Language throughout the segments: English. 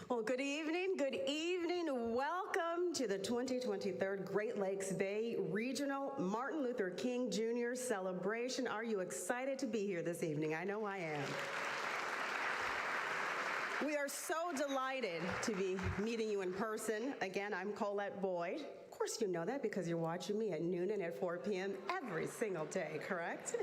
Well, good evening. Good evening. Welcome to the 2023 Great Lakes Bay Regional Martin Luther King Jr. celebration. Are you excited to be here this evening? I know I am. We are so delighted to be meeting you in person. Again, I'm Colette Boyd. Of course you know that because you're watching me at noon and at 4 p.m. every single day, correct?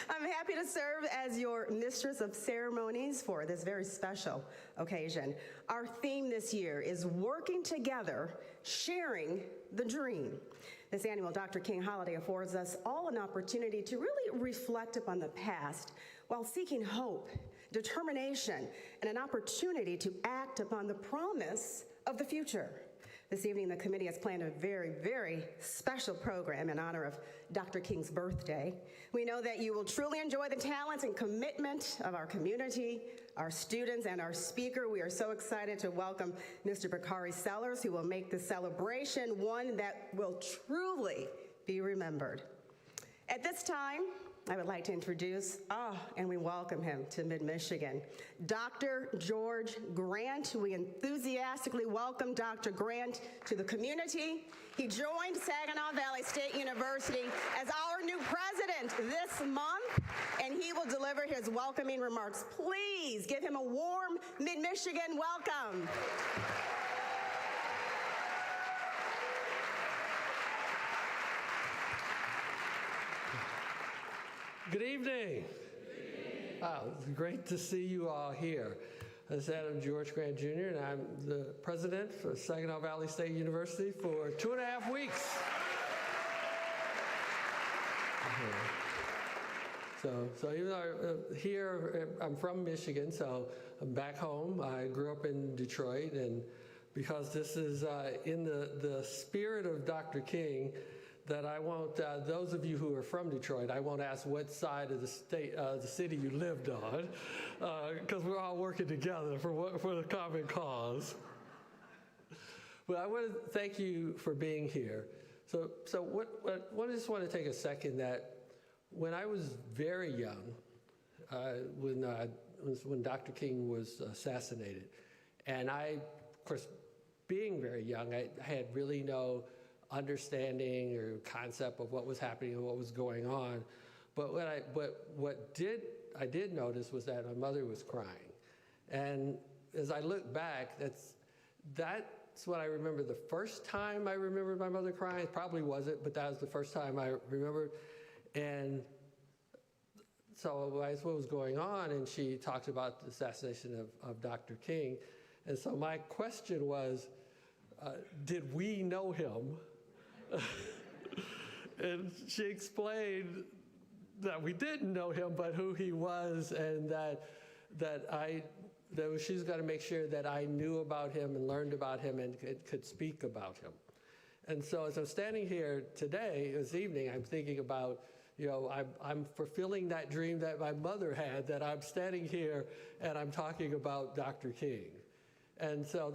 I'm happy to serve as your mistress of ceremonies for this very special occasion. Our theme this year is working together, sharing the dream. This annual Dr. King holiday affords us all an opportunity to really reflect upon the past while seeking hope, determination, and an opportunity to act upon the promise of the future. This evening, the committee has planned a very, very special program in honor of Dr. King's birthday. We know that you will truly enjoy the talents and commitment of our community, our students, and our speaker. We are so excited to welcome Mr. Bakari Sellers, who will make the celebration one that will truly be remembered. At this time, I would like to introduce, and we welcome him to Mid-Michigan, Dr. George Grant. We enthusiastically welcome Dr. Grant to the community. He joined Saginaw Valley State University as our new president this month, and he will deliver his welcoming remarks. Please give him a warm Mid-Michigan welcome. Good evening. Wow, it's great to see you all here. As I said, I'm George Grant Jr., and I'm the president for Saginaw Valley State University for 2.5 weeks. So even though here, I'm from Michigan, so I'm back home. I grew up in Detroit, and because this is in the spirit of Dr. King, that I won't, those of you who are from Detroit, I won't ask what side of the state, the city you lived on, because we're all working together for the common cause. But I want to thank you for being here. So I just want to take a second that when I was very young, when Dr. King was assassinated, and I, of course, being very young, I had really no understanding or concept of what was happening and what was going on. But what I did notice was that my mother was crying. And as I look back, that's what I remember. The first time I remembered my mother crying, it probably wasn't, but that was the first time I remembered. And so I asked what was going on, and she talked about the assassination of Dr. King. And so my question was, did we know him? And she explained that we didn't know him, but who he was, and that she's got to make sure that I knew about him and learned about him and could speak about him. And so as I'm standing here today, this evening, I'm thinking about, I'm fulfilling that dream that my mother had, that I'm standing here and I'm talking about Dr. King. And so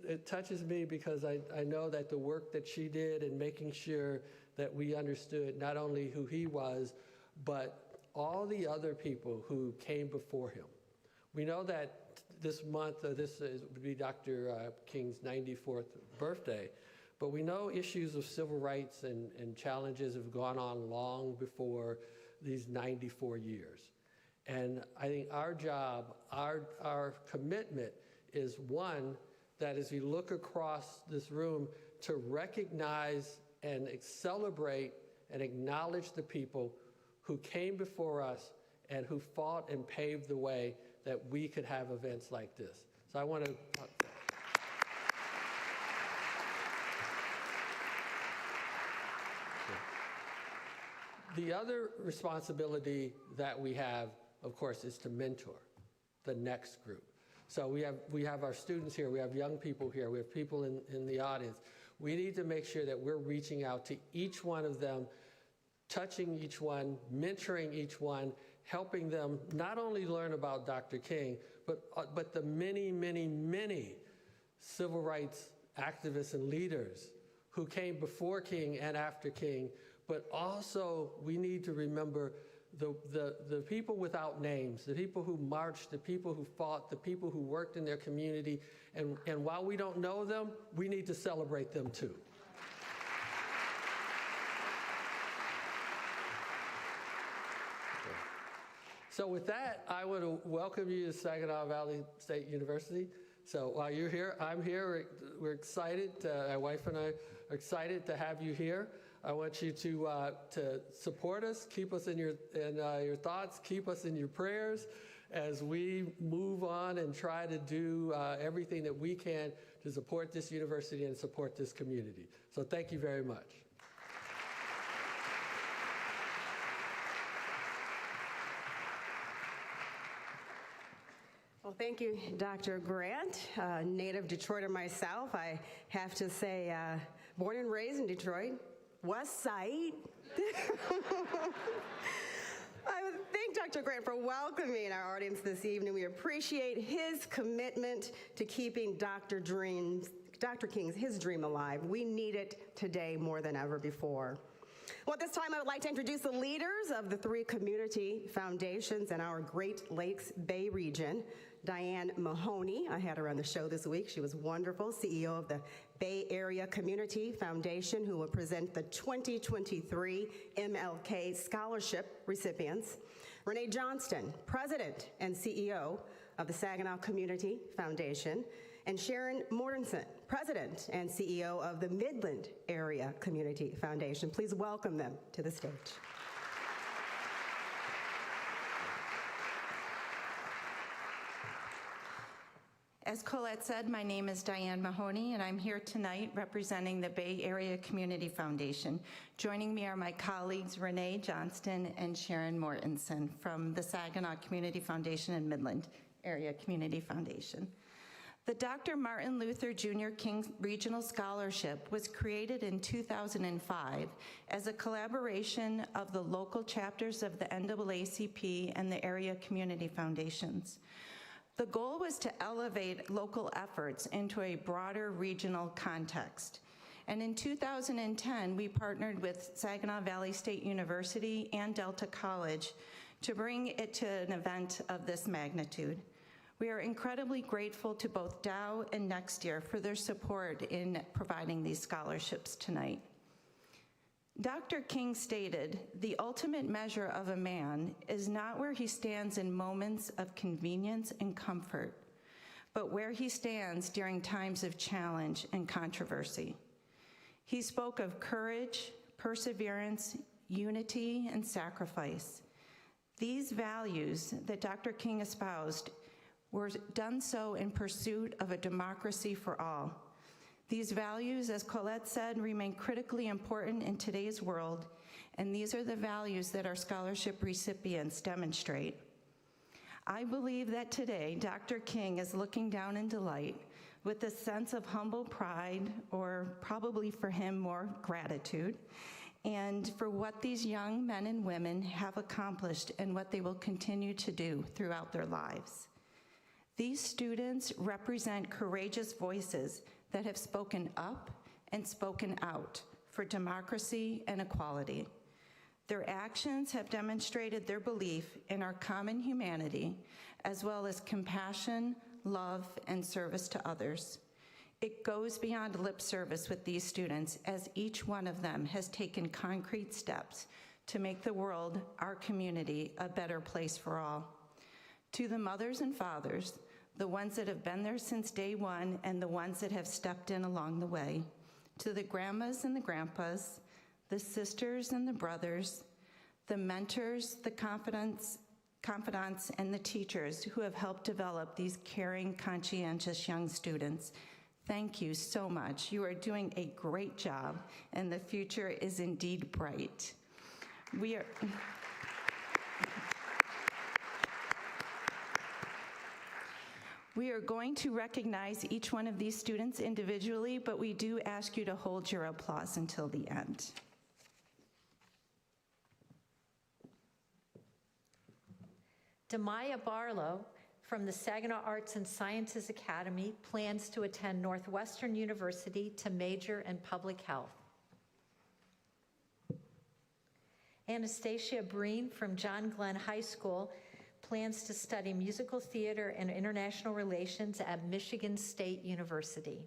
it touches me because I know that the work that she did in making sure that we understood not only who he was, but all the other people who came before him. We know that this month, would be Dr. King's 94th birthday, but we know issues of civil rights and challenges have gone on long before these 94 years. And I think our job, our commitment is one, that as we look across this room, to recognize and celebrate and acknowledge the people who came before us and who fought and paved the way that we could have events like this. So I want to... The other responsibility that we have, of course, is to mentor the next group. So we have our students here, we have young people here, we have people in the audience. We need to make sure that we're reaching out to each one of them, touching each one, mentoring each one, helping them not only learn about Dr. King, but the many, many, many civil rights activists and leaders who came before King and after King. But also we need to remember the people without names, the people who marched, the people who fought, the people who worked in their community. And while we don't know them, we need to celebrate them too. So with that, I want to welcome you to Saginaw Valley State University. So while you're here, I'm here. We're excited. My wife and I are excited to have you here. I want you to support us, keep us in your thoughts, keep us in your prayers as we move on and try to do everything that we can to support this university and support this community. So thank you very much. Well, thank you, Dr. Grant. Native Detroiter myself, I have to say, born and raised in Detroit, West Side. I would thank Dr. Grant for welcoming our audience this evening. We appreciate his commitment to keeping Dr. King's his dream alive. We need it today more than ever before. Well, at this time, I would like to introduce the leaders of the 3 community foundations in our Great Lakes Bay region. Diane Mahoney, I had her on the show this week. She was wonderful, CEO of the Bay Area Community Foundation, who will present the 2023 MLK Scholarship recipients. Renee Johnston, President and CEO of the Saginaw Community Foundation. And Sharon Mortensen, President and CEO of the Midland Area Community Foundation. Please welcome them to the stage. As Colette said, my name is Diane Mahoney, and I'm here tonight representing the Bay Area Community Foundation. Joining me are my colleagues Renee Johnston and Sharon Mortensen from the Saginaw Community Foundation and Midland Area Community Foundation. The Dr. Martin Luther Jr. King Regional Scholarship was created in 2005 as a collaboration of the local chapters of the NAACP and the area community foundations. The goal was to elevate local efforts into a broader regional context. And in 2010, we partnered with Saginaw Valley State University and Delta College to bring it to an event of this magnitude. We are incredibly grateful to both Dow and Next Year for their support in providing these scholarships tonight. Dr. King stated, "The ultimate measure of a man is not where he stands in moments of convenience and comfort, but where he stands during times of challenge and controversy." He spoke of courage, perseverance, unity, and sacrifice. These values that Dr. King espoused were done so in pursuit of a democracy for all. These values, as Colette said, remain critically important in today's world, and these are the values that our scholarship recipients demonstrate. I believe that today, Dr. King is looking down in delight with a sense of humble pride, or probably for him, more gratitude, and for what these young men and women have accomplished and what they will continue to do throughout their lives. These students represent courageous voices that have spoken up and spoken out for democracy and equality. Their actions have demonstrated their belief in our common humanity, as well as compassion, love, and service to others. It goes beyond lip service with these students, as each one of them has taken concrete steps to make the world, our community, a better place for all. To the mothers and fathers, the ones that have been there since day one and the ones that have stepped in along the way, to the grandmas and the grandpas, the sisters and the brothers, the mentors, the confidants, and the teachers who have helped develop these caring, conscientious young students. Thank you so much. You are doing a great job, and the future is indeed bright. We are going to recognize each one of these students individually, but we do ask you to hold your applause until the end. Demaya Barlow from the Saginaw Arts and Sciences Academy plans to attend Northwestern University to major in public health. Anastasia Breen from John Glenn High School plans to study musical theater and international relations at Michigan State University.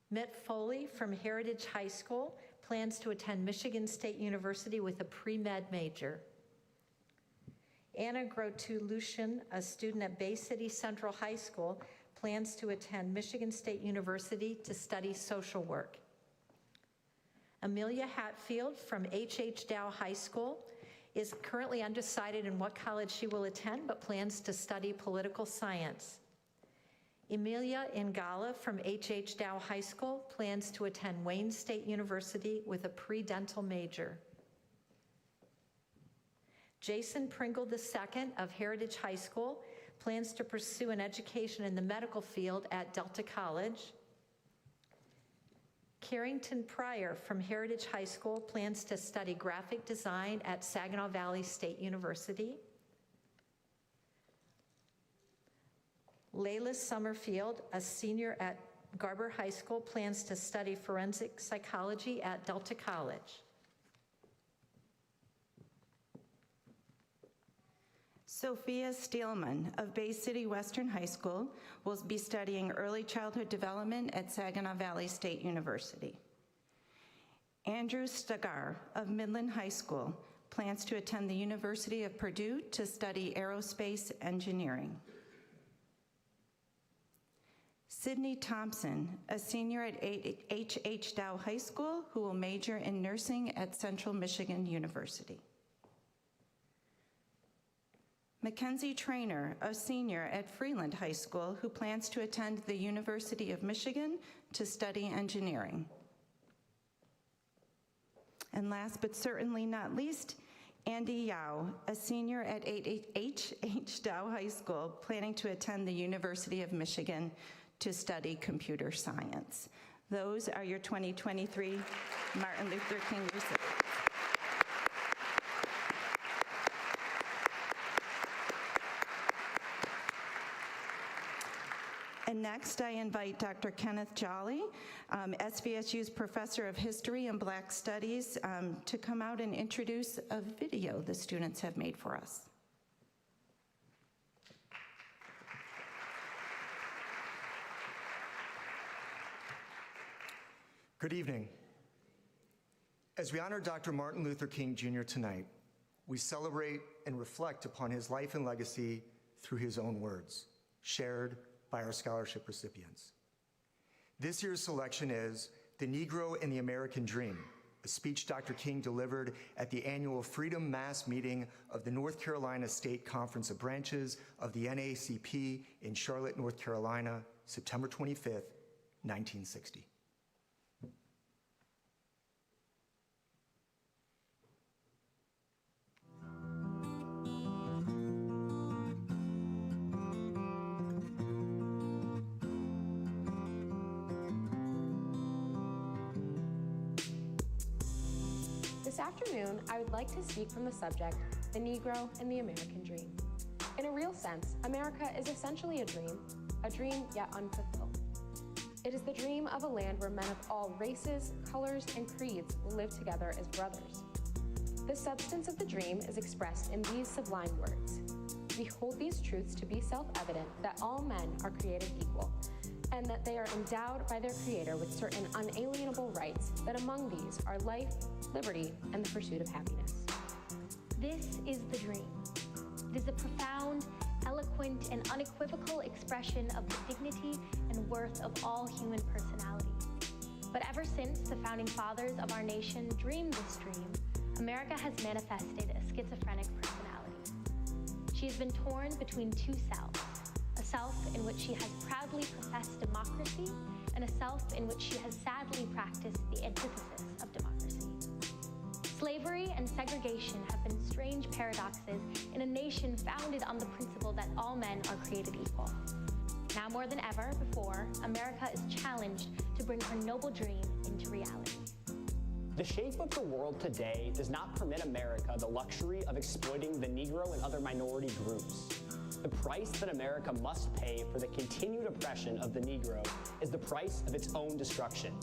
Mitt Foley from Heritage High School plans to attend Michigan State University with a pre-med major. Anna Grotu-Lucian, a student at Bay City Central High School, plans to attend Michigan State University to study social work. Amelia Hatfield from H.H. Dow High School is currently undecided in what college she will attend, but plans to study political science. Emilia Ingala from H.H. Dow High School plans to attend Wayne State University with a pre-dental major. Jason Pringle II of Heritage High School plans to pursue an education in the medical field at Delta College. Carrington Pryor from Heritage High School plans to study graphic design at Saginaw Valley State University. Layla Summerfield, a senior at Garber High School, plans to study forensic psychology at Delta College. Sophia Steelman of Bay City Western High School will be studying early childhood development at Saginaw Valley State University. Andrew Stagar of Midland High School plans to attend the University of Purdue to study aerospace engineering. Sydney Thompson, a senior at H.H. Dow High School, who will major in nursing at Central Michigan University. Mackenzie Trainer, a senior at Freeland High School, who plans to attend the University of Michigan to study engineering. And last but certainly not least, Andy Yao, a senior at H.H. Dow High School, planning to attend the University of Michigan to study computer science. Those are your 2023 Martin Luther King recipients. And next, I invite Dr. Kenneth Jolly, SVSU's Professor of History and Black Studies, to come out and introduce a video the students have made for us. Good evening. As we honor Dr. Martin Luther King Jr. tonight, we celebrate and reflect upon his life and legacy through his own words, shared by our scholarship recipients. This year's selection is The Negro and the American Dream, a speech Dr. King delivered at the annual Freedom Mass meeting of the North Carolina State Conference of Branches of the NAACP in Charlotte, North Carolina, September 25th, 1960. This afternoon, I would like to speak from the subject, the Negro and the American Dream. In a real sense, America is essentially a dream yet unfulfilled. It is the dream of a land where men of all races, colors, and creeds will live together as brothers. The substance of the dream is expressed in these sublime words. We hold these truths to be self-evident that all men are created equal, and that they are endowed by their Creator with certain unalienable rights, that among these are life, liberty, and the pursuit of happiness. This is the dream. It is a profound, eloquent, and unequivocal expression of the dignity and worth of all human personality. But ever since the founding fathers of our nation dreamed this dream, America has manifested a schizophrenic personality. She has been torn between two selves, a self in which she has proudly professed democracy, and a self in which she has sadly practiced the antithesis of democracy. Slavery and segregation have been strange paradoxes in a nation founded on the principle that all men are created equal. Now more than ever before, America is challenged to bring her noble dream into reality. The shape of the world today does not permit America the luxury of exploiting the Negro and other minority groups. The price that America must pay for the continued oppression of the Negro is the price of its own destruction.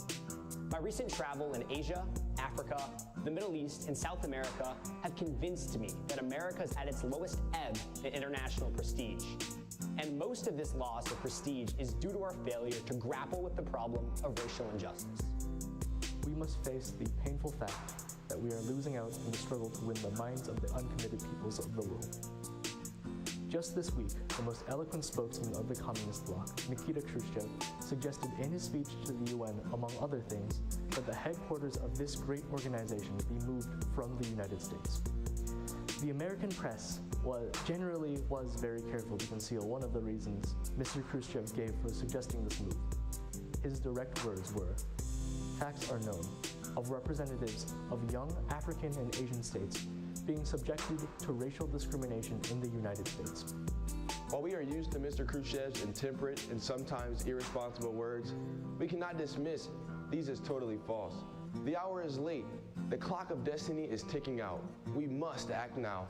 My recent travel in Asia, Africa, the Middle East, and South America have convinced me that America is at its lowest ebb in international prestige. And most of this loss of prestige is due to our failure to grapple with the problem of racial injustice. We must face the painful fact that we are losing out in the struggle to win the minds of the uncommitted peoples of the world. Just this week, the most eloquent spokesman of the communist bloc, Nikita Khrushchev, suggested in his speech to the UN, among other things, that the headquarters of this great organization be moved from the United States. The American press generally was very careful to conceal one of the reasons Mr. Khrushchev gave for suggesting this move. His direct words were, "Facts are known of representatives of young African and Asian states being subjected to racial discrimination in the United States." While we are used to Mr. Khrushchev's intemperate and sometimes irresponsible words, we cannot dismiss these as totally false. The hour is late. The clock of destiny is ticking out. We must act now.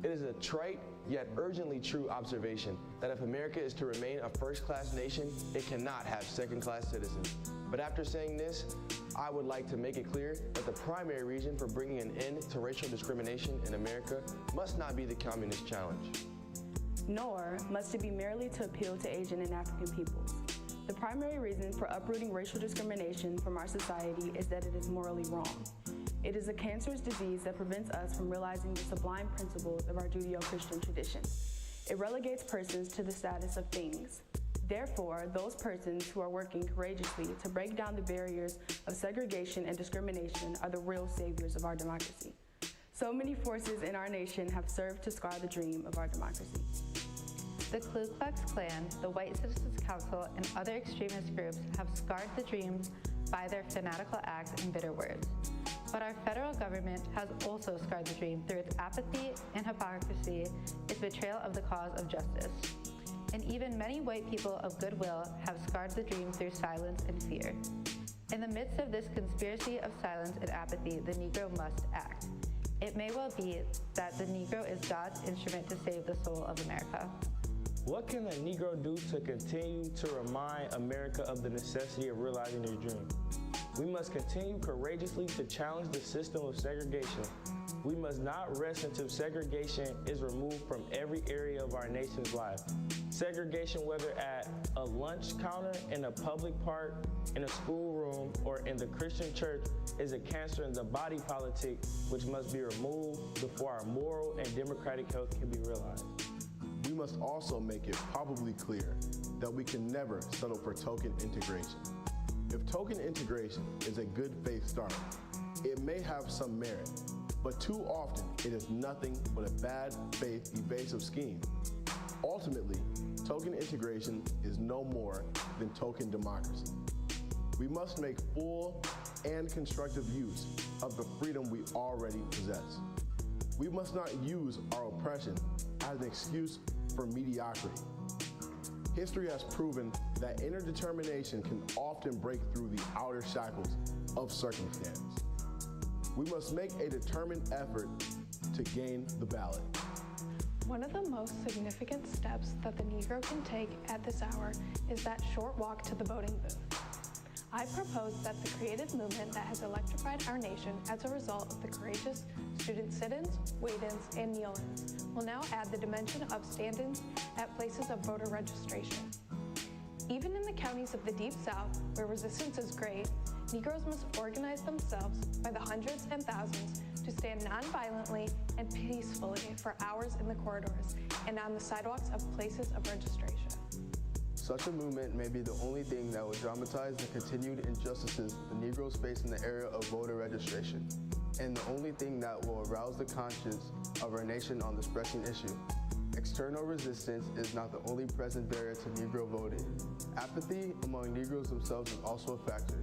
It is a trite yet urgently true observation that if America is to remain a first-class nation, it cannot have second-class citizens. But after saying this, I would like to make it clear that the primary reason for bringing an end to racial discrimination in America must not be the communist challenge. Nor must it be merely to appeal to Asian and African peoples. The primary reason for uprooting racial discrimination from our society is that it is morally wrong. It is a cancerous disease that prevents us from realizing the sublime principles of our Judeo-Christian tradition. It relegates persons to the status of things. Therefore, those persons who are working courageously to break down the barriers of segregation and discrimination are the real saviors of our democracy. So many forces in our nation have served to scar the dream of our democracy. The Ku Klux Klan, the White Citizens Council, and other extremist groups have scarred the dreams by their fanatical acts and bitter words. But our federal government has also scarred the dream through its apathy and hypocrisy, its betrayal of the cause of justice. And even many white people of goodwill have scarred the dream through silence and fear. In the midst of this conspiracy of silence and apathy, the Negro must act. It may well be that the Negro is God's instrument to save the soul of America. What can the Negro do to continue to remind America of the necessity of realizing their dream? We must continue courageously to challenge the system of segregation. We must not rest until segregation is removed from every area of our nation's life. Segregation, whether at a lunch counter, in a public park, in a schoolroom, or in the Christian church, is a cancer in the body politic which must be removed before our moral and democratic health can be realized. We must also make it probably clear that we can never settle for token integration. If token integration is a good faith start, it may have some merit, but too often it is nothing but a bad faith evasive scheme. Ultimately, token integration is no more than token democracy. We must make full and constructive use of the freedom we already possess. We must not use our oppression as an excuse for mediocrity. History has proven that inner determination can often break through the outer shackles of circumstance. We must make a determined effort to gain the ballot. One of the most significant steps that the Negro can take at this hour is that short walk to the voting booth. I propose that the creative movement that has electrified our nation as a result of the courageous student sit-ins, wait-ins, and kneel-ins will now add the dimension of stand-ins at places of voter registration. Even in the counties of the Deep South, where resistance is great, Negroes must organize themselves by the hundreds and thousands to stand nonviolently and peacefully for hours in the corridors and on the sidewalks of places of registration. Such a movement may be the only thing that will dramatize the continued injustices the Negroes face in the area of voter registration, and the only thing that will arouse the conscience of our nation on this pressing issue. External resistance is not the only present barrier to Negro voting. Apathy among Negroes themselves is also a factor.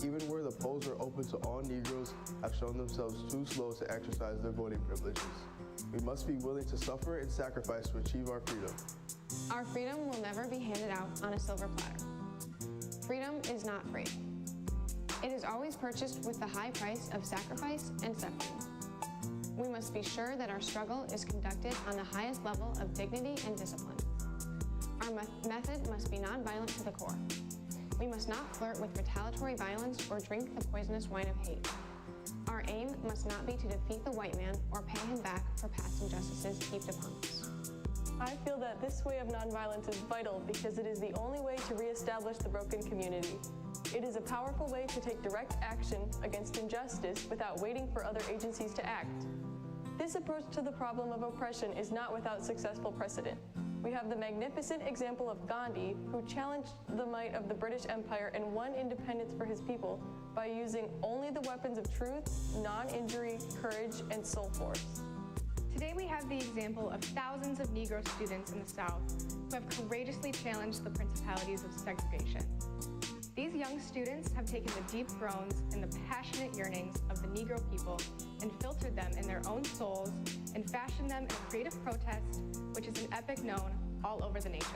Even where the polls are open to all Negroes have shown themselves too slow to exercise their voting privileges. We must be willing to suffer and sacrifice to achieve our freedom. Our freedom will never be handed out on a silver platter. Freedom is not free. It is always purchased with the high price of sacrifice and suffering. We must be sure that our struggle is conducted on the highest level of dignity and discipline. Our method must be nonviolent to the core. We must not flirt with retaliatory violence or drink the poisonous wine of hate. Our aim must not be to defeat the white man or pay him back for past injustices heaped upon us. I feel that this way of nonviolence is vital because it is the only way to reestablish the broken community. It is a powerful way to take direct action against injustice without waiting for other agencies to act. This approach to the problem of oppression is not without successful precedent. We have the magnificent example of Gandhi, who challenged the might of the British Empire and won independence for his people by using only the weapons of truth, non-injury, courage, and soul force. Today we have the example of thousands of Negro students in the South who have courageously challenged the principalities of segregation. These young students have taken the deep groans and the passionate yearnings of the Negro people and filtered them in their own souls and fashioned them in a creative protest, which is an epic known all over the nation.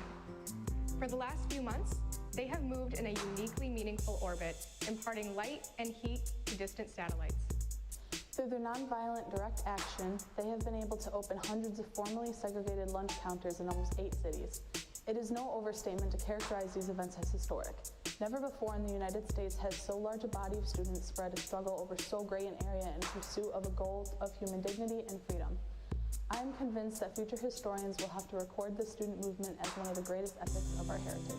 For the last few months, they have moved in a uniquely meaningful orbit, imparting light and heat to distant satellites. Through their nonviolent direct action, they have been able to open hundreds of formerly segregated lunch counters in almost 8 cities. It is no overstatement to characterize these events as historic. Never before in the United States has so large a body of students spread a struggle over so great an area in pursuit of a goal of human dignity and freedom. I am convinced that future historians will have to record the student movement as one of the greatest epics of our heritage.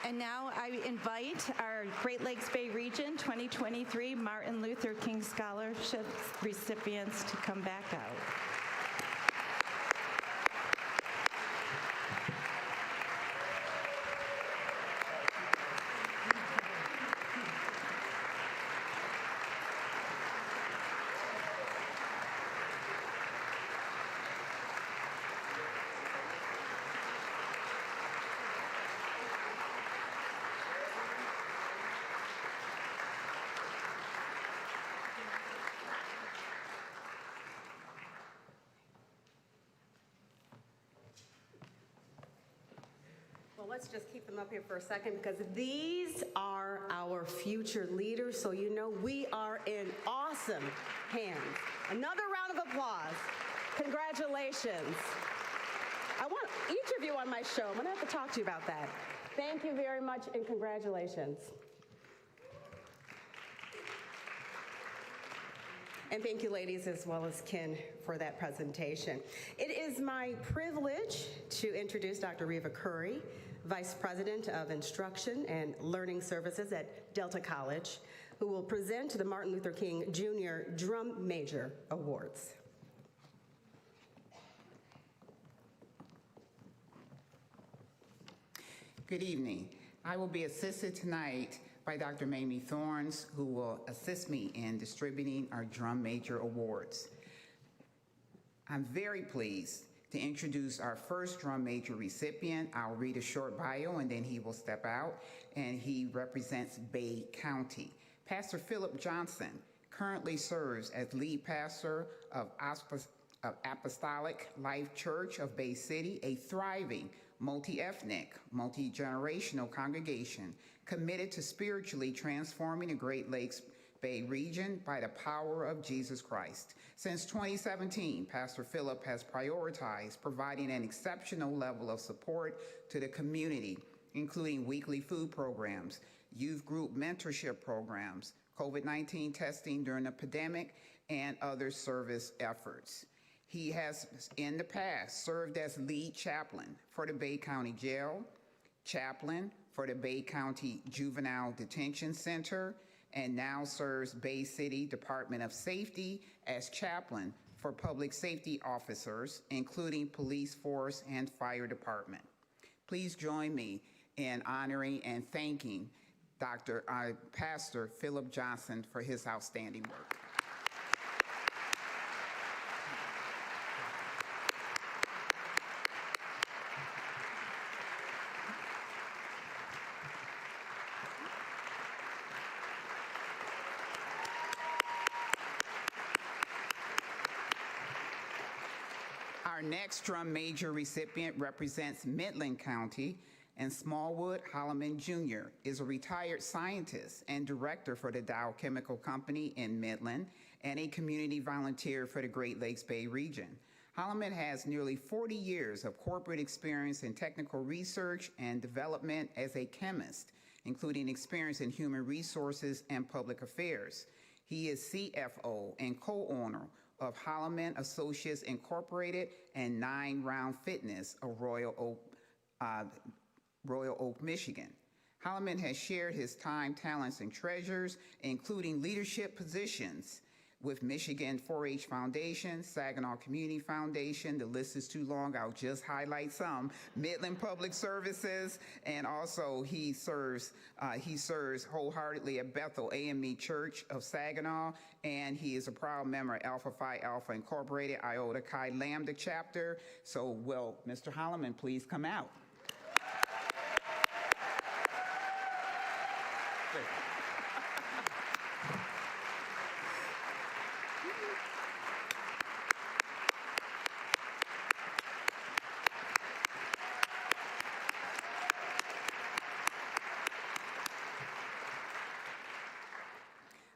And now I invite our Great Lakes Bay Region 2023 Martin Luther King Scholarship recipients to come back out. Well, let's just keep them up here for a second because these are our future leaders, so you know we are in awesome hands. Another round of applause. Congratulations. I want each of you on my show. I'm going to have to talk to you about that. Thank you very much and congratulations. And thank you, ladies, as well as Ken, for that presentation. It is my privilege to introduce Dr. Reva Curry, Vice President of Instruction and Learning Services at Delta College, who will present the Martin Luther King Jr. Drum Major Awards. Good evening. I will be assisted tonight by Dr. Mamie Thorns, who will assist me in distributing our Drum Major Awards. I'm very pleased to introduce our first Drum Major recipient. I'll read a short bio and then he will step out, and he represents Bay County. Pastor Philip Johnson currently serves as lead pastor of Apostolic Life Church of Bay City, a thriving multi-ethnic, multi-generational congregation committed to spiritually transforming the Great Lakes Bay region by the power of Jesus Christ. Since 2017, Pastor Philip has prioritized providing an exceptional level of support to the community, including weekly food programs, youth group mentorship programs, COVID-19 testing during the pandemic, and other service efforts. He has, in the past, served as lead chaplain for the Bay County Jail, chaplain for the Bay County Juvenile Detention Center, and now serves Bay City Department of Safety as chaplain for public safety officers, including police force and fire department. Please join me in honoring and thanking Pastor Philip Johnson for his outstanding work. Our next Drum Major recipient represents Midland County. and Smallwood Holloman Jr. is a retired scientist and director for the Dow Chemical Company in Midland and a community volunteer for the Great Lakes Bay region. Holloman has nearly 40 years of corporate experience in technical research and development as a chemist, including experience in human resources and public affairs. He is CFO and co-owner of Holloman Associates Incorporated and 9 Round Fitness of Royal Oak, Michigan. Holloman has shared his time, talents, and treasures, including leadership positions with Michigan 4-H Foundation, Saginaw Community Foundation. The list is too long. I'll just highlight some. Midland Public Services, and also he serves wholeheartedly at Bethel AME Church of Saginaw, and he is a proud member of Alpha Phi Alpha Incorporated, Iota Chi Lambda chapter. So, will Mr. Holloman please come out?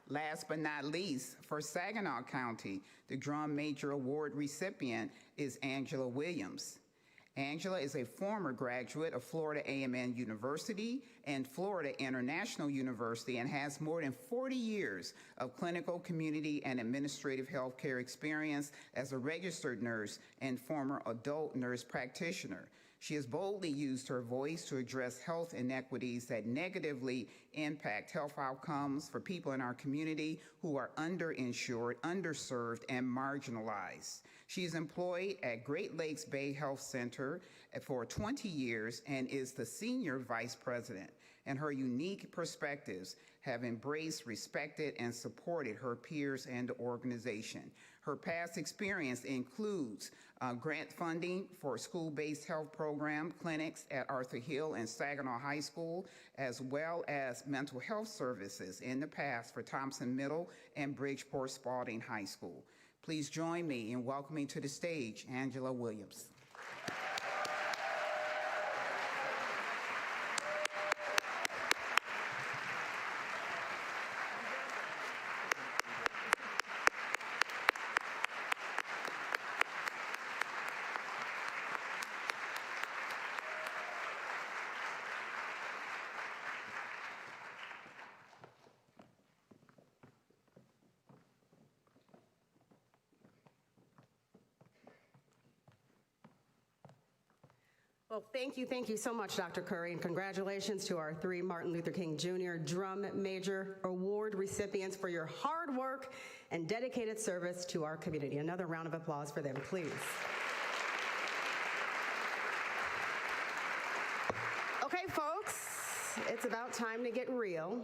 Last but not least, for Saginaw County, the Drum Major Award recipient is Angela Williams. Angela is a former graduate of Florida A&M University and Florida International University and has more than 40 years of clinical, community, and administrative healthcare experience as a registered nurse and former adult nurse practitioner. She has boldly used her voice to address health inequities that negatively impact health outcomes for people in our community who are underinsured, underserved, and marginalized. She is employed at Great Lakes Bay Health Center for 20 years and is the senior vice president. And her unique perspectives have embraced, respected, and supported her peers and the organization. Her past experience includes grant funding for school-based health program clinics at Arthur Hill and Saginaw High School, as well as mental health services in the past for Thompson Middle and Bridgeport Spalding High School. Please join me in welcoming to the stage Angela Williams. Well, thank you so much, Dr. Curry, and congratulations to our 3 Martin Luther King Jr. Drum Major Award recipients for your hard work and dedicated service to our community. Another round of applause for them, please. Okay, folks, it's about time to get real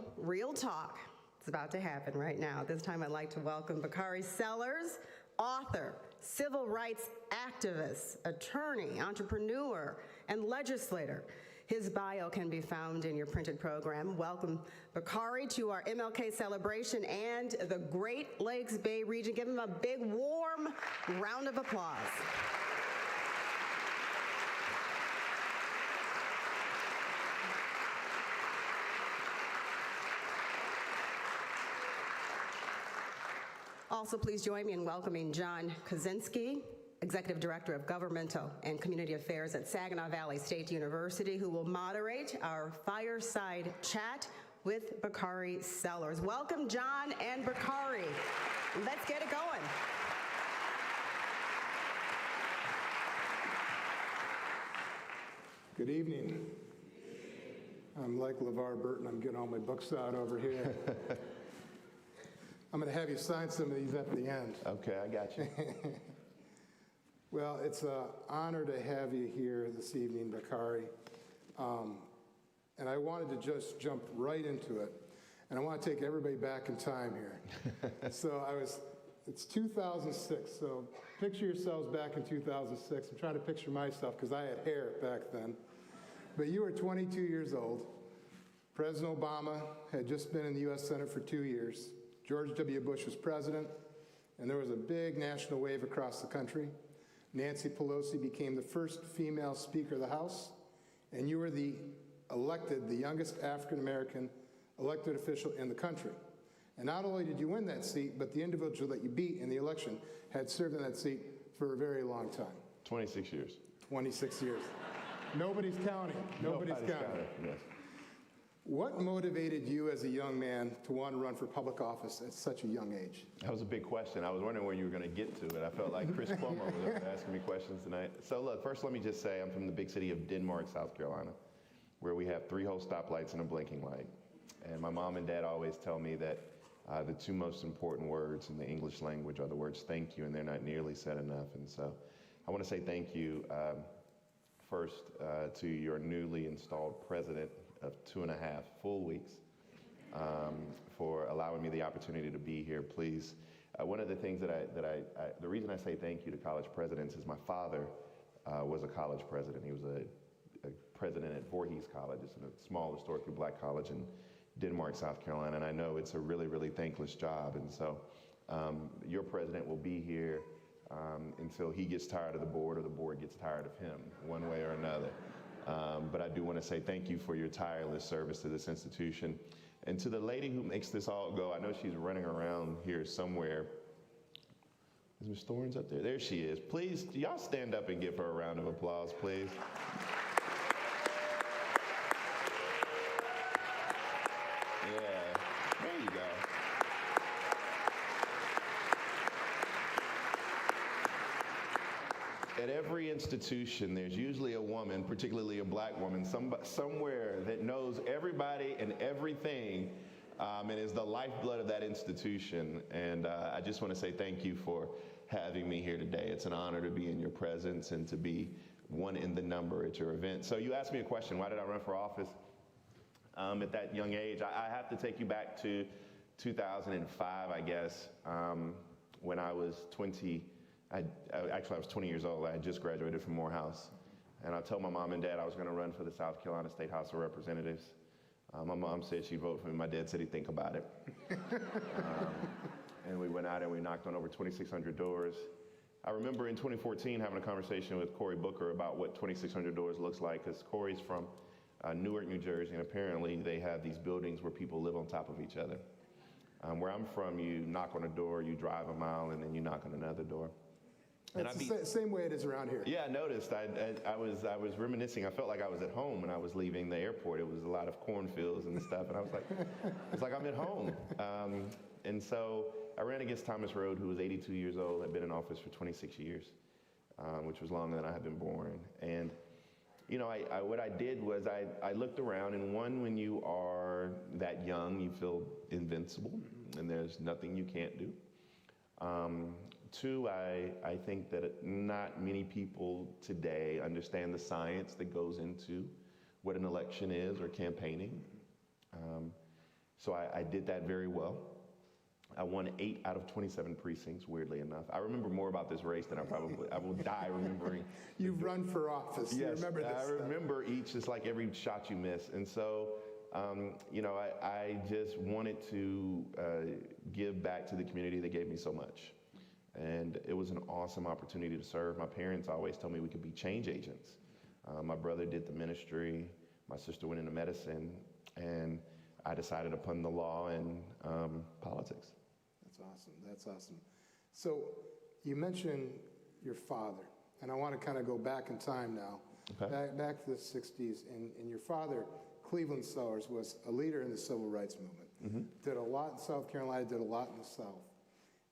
talk. It's about to happen right now. This time I'd like to welcome Bakari Sellers, author, civil rights activist, attorney, entrepreneur, and legislator. His bio can be found in your printed program. Welcome, Bakari, to our MLK celebration and the Great Lakes Bay region. Give him a big, warm round of applause. Also, please join me in welcoming John Kaczynski, Executive Director of Governmental and Community Affairs at Saginaw Valley State University, who will moderate our fireside chat with Bakari Sellers. Welcome, John and Bakari. Let's get it going. Good evening. I'm like LeVar Burton. I'm getting all my books out over here. I'm going to have you sign some of these at the end. Okay, I got you. Well, it's an honor to have you here this evening, Bakari. And I wanted to just jump right into it. And I want to take everybody back in time here. It's 2006, so picture yourselves back in 2006. I'm trying to picture myself because I had hair back then. But you were 22 years old. President Obama had just been in the U.S. Senate for 2 years. George W. Bush was president, and there was a big national wave across the country. Nancy Pelosi became the first female Speaker of the House, and you were the youngest African American elected official in the country. And not only did you win that seat, but the individual that you beat in the election had served in that seat for a very long time. 26 years. 26 years. Nobody's counting. Nobody's counting. Yes. What motivated you as a young man to want to run for public office at such a young age? That was a big question. I was wondering where you were going to get to it. I felt like Chris Cuomo was asking me questions tonight. So look, first let me just say I'm from the big city of Denmark, South Carolina, where we have 3 whole stoplights and a blinking light. And my mom and dad always tell me that the 2 most important words in the English language are the words thank you, and they're not nearly said enough. And so I want to say thank you first to your newly installed president of 2.5 full weeks for allowing me the opportunity to be here. Please, one of the things the reason I say thank you to college presidents is my father was a college president. He was a president at Voorhees College. It's a small historically black college in Denmark, South Carolina, and I know it's a really, really thankless job. And so your president will be here until he gets tired of the board or the board gets tired of him, one way or another. But I do want to say thank you for your tireless service to this institution. And to the lady who makes this all go, I know she's running around here somewhere. Is Ms. Thorns up there? There she is. Please, y'all stand up and give her a round of applause, please. Yeah, there you go. At every institution, there's usually a woman, particularly a black woman, somewhere that knows everybody and everything and is the lifeblood of that institution. And I just want to say thank you for having me here today. It's an honor to be in your presence and to be one in the number at your event. So you asked me a question, why did I run for office at that young age? I have to take you back to 2005, I guess, when I was 20. Actually, I was 20 years old. I had just graduated from Morehouse. And I told my mom and dad I was going to run for the South Carolina State House of Representatives. My mom said she'd vote for me. My dad said he'd think about it. And we went out and we knocked on over 2,600 doors. I remember in 2014 having a conversation with Cory Booker about what 2,600 doors looks like, because Cory's from Newark, New Jersey, and apparently they have these buildings where people live on top of each other. Where I'm from, you knock on a door, you drive a mile, and then you knock on another door. It's the same way it is around here. Yeah, I noticed. I was reminiscing. I felt like I was at home when I was leaving the airport. It was a lot of cornfields and stuff, and I was like, it's like I'm at home. And so I ran against Thomas Rhode, who was 82 years old, had been in office for 26 years, which was longer than I had been born. And you know, what I did was I looked around, and one, when you are that young, you feel invincible, and there's nothing you can't do. 2, I think that not many people today understand the science that goes into what an election is or campaigning. So I did that very well. I won 8 out of 27 precincts, weirdly enough. I remember more about this race than I will die remembering. You've run for office. Yes, you remember this I remember each, it's like every shot you miss. And so, you know, I just wanted to give back to the community that gave me so much. And it was an awesome opportunity to serve. My parents always told me we could be change agents. My brother did the ministry, my sister went into medicine, and I decided upon the law and politics. That's awesome. That's awesome. So you mentioned your father, and I want to kind of go back in time now, back to the 60s. And your father, Cleveland Sellers, was a leader in the civil rights movement. Did a lot in South Carolina, did a lot in the South.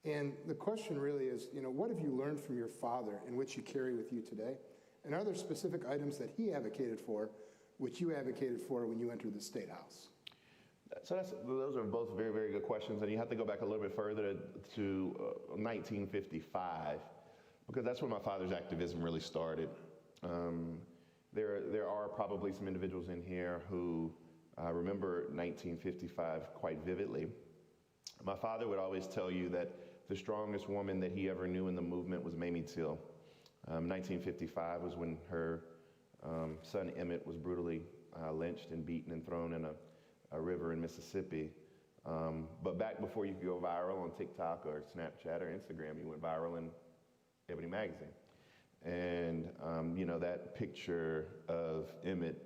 And the question really is, you know, what have you learned from your father in which you carry with you today? And are there specific items that he advocated for, which you advocated for when you entered the State House? So those are both very, very good questions. And you have to go back a little bit further to 1955, because that's when my father's activism really started. There are probably some individuals in here who remember 1955 quite vividly. My father would always tell you that the strongest woman that he ever knew in the movement was Mamie Till. 1955 was when her son Emmett was brutally lynched and beaten and thrown in a river in Mississippi. But back before you could go viral on TikTok or Snapchat or Instagram, you went viral in Ebony Magazine. And, that picture of Emmett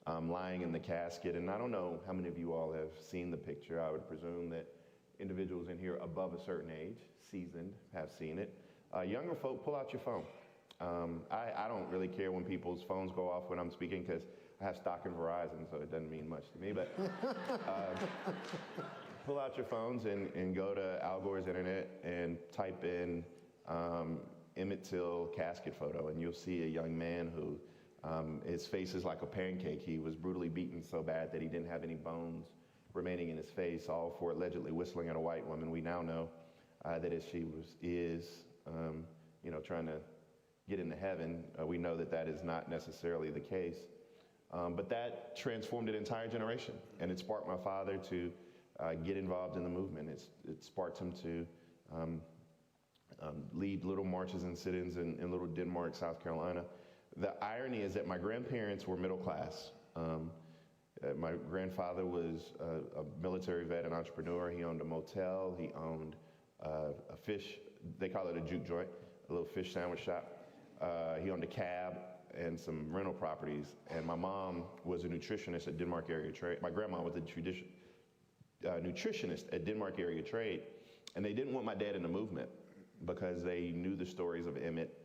lying in the casket, and I don't know how many of you all have seen the picture. I would presume that individuals in here above a certain age, seasoned, have seen it. Younger folk, pull out your phone. I don't really care when people's phones go off when I'm speaking because I have stock in Verizon, so it doesn't mean much to me. But pull out your phones and go to Al Gore's internet and type in Emmett Till casket photo, and you'll see a young man who his face is like a pancake. He was brutally beaten so bad that he didn't have any bones remaining in his face, all for allegedly whistling at a white woman. We now know that as she is trying to get into heaven, we know that that is not necessarily the case. But that transformed an entire generation, and it sparked my father to get involved in the movement. It sparked him to lead little marches and sit-ins in Little Denmark, South Carolina. The irony is that my grandparents were middle class. My grandfather was a military vet and entrepreneur. He owned a motel. He owned a fish, they call it a juke joint, a little fish sandwich shop. He owned a cab and some rental properties. And my mom was a nutritionist at Denmark Area Trade. My grandma was a nutritionist at Denmark Area Trade. And they didn't want my dad in the movement because they knew the stories of Emmett.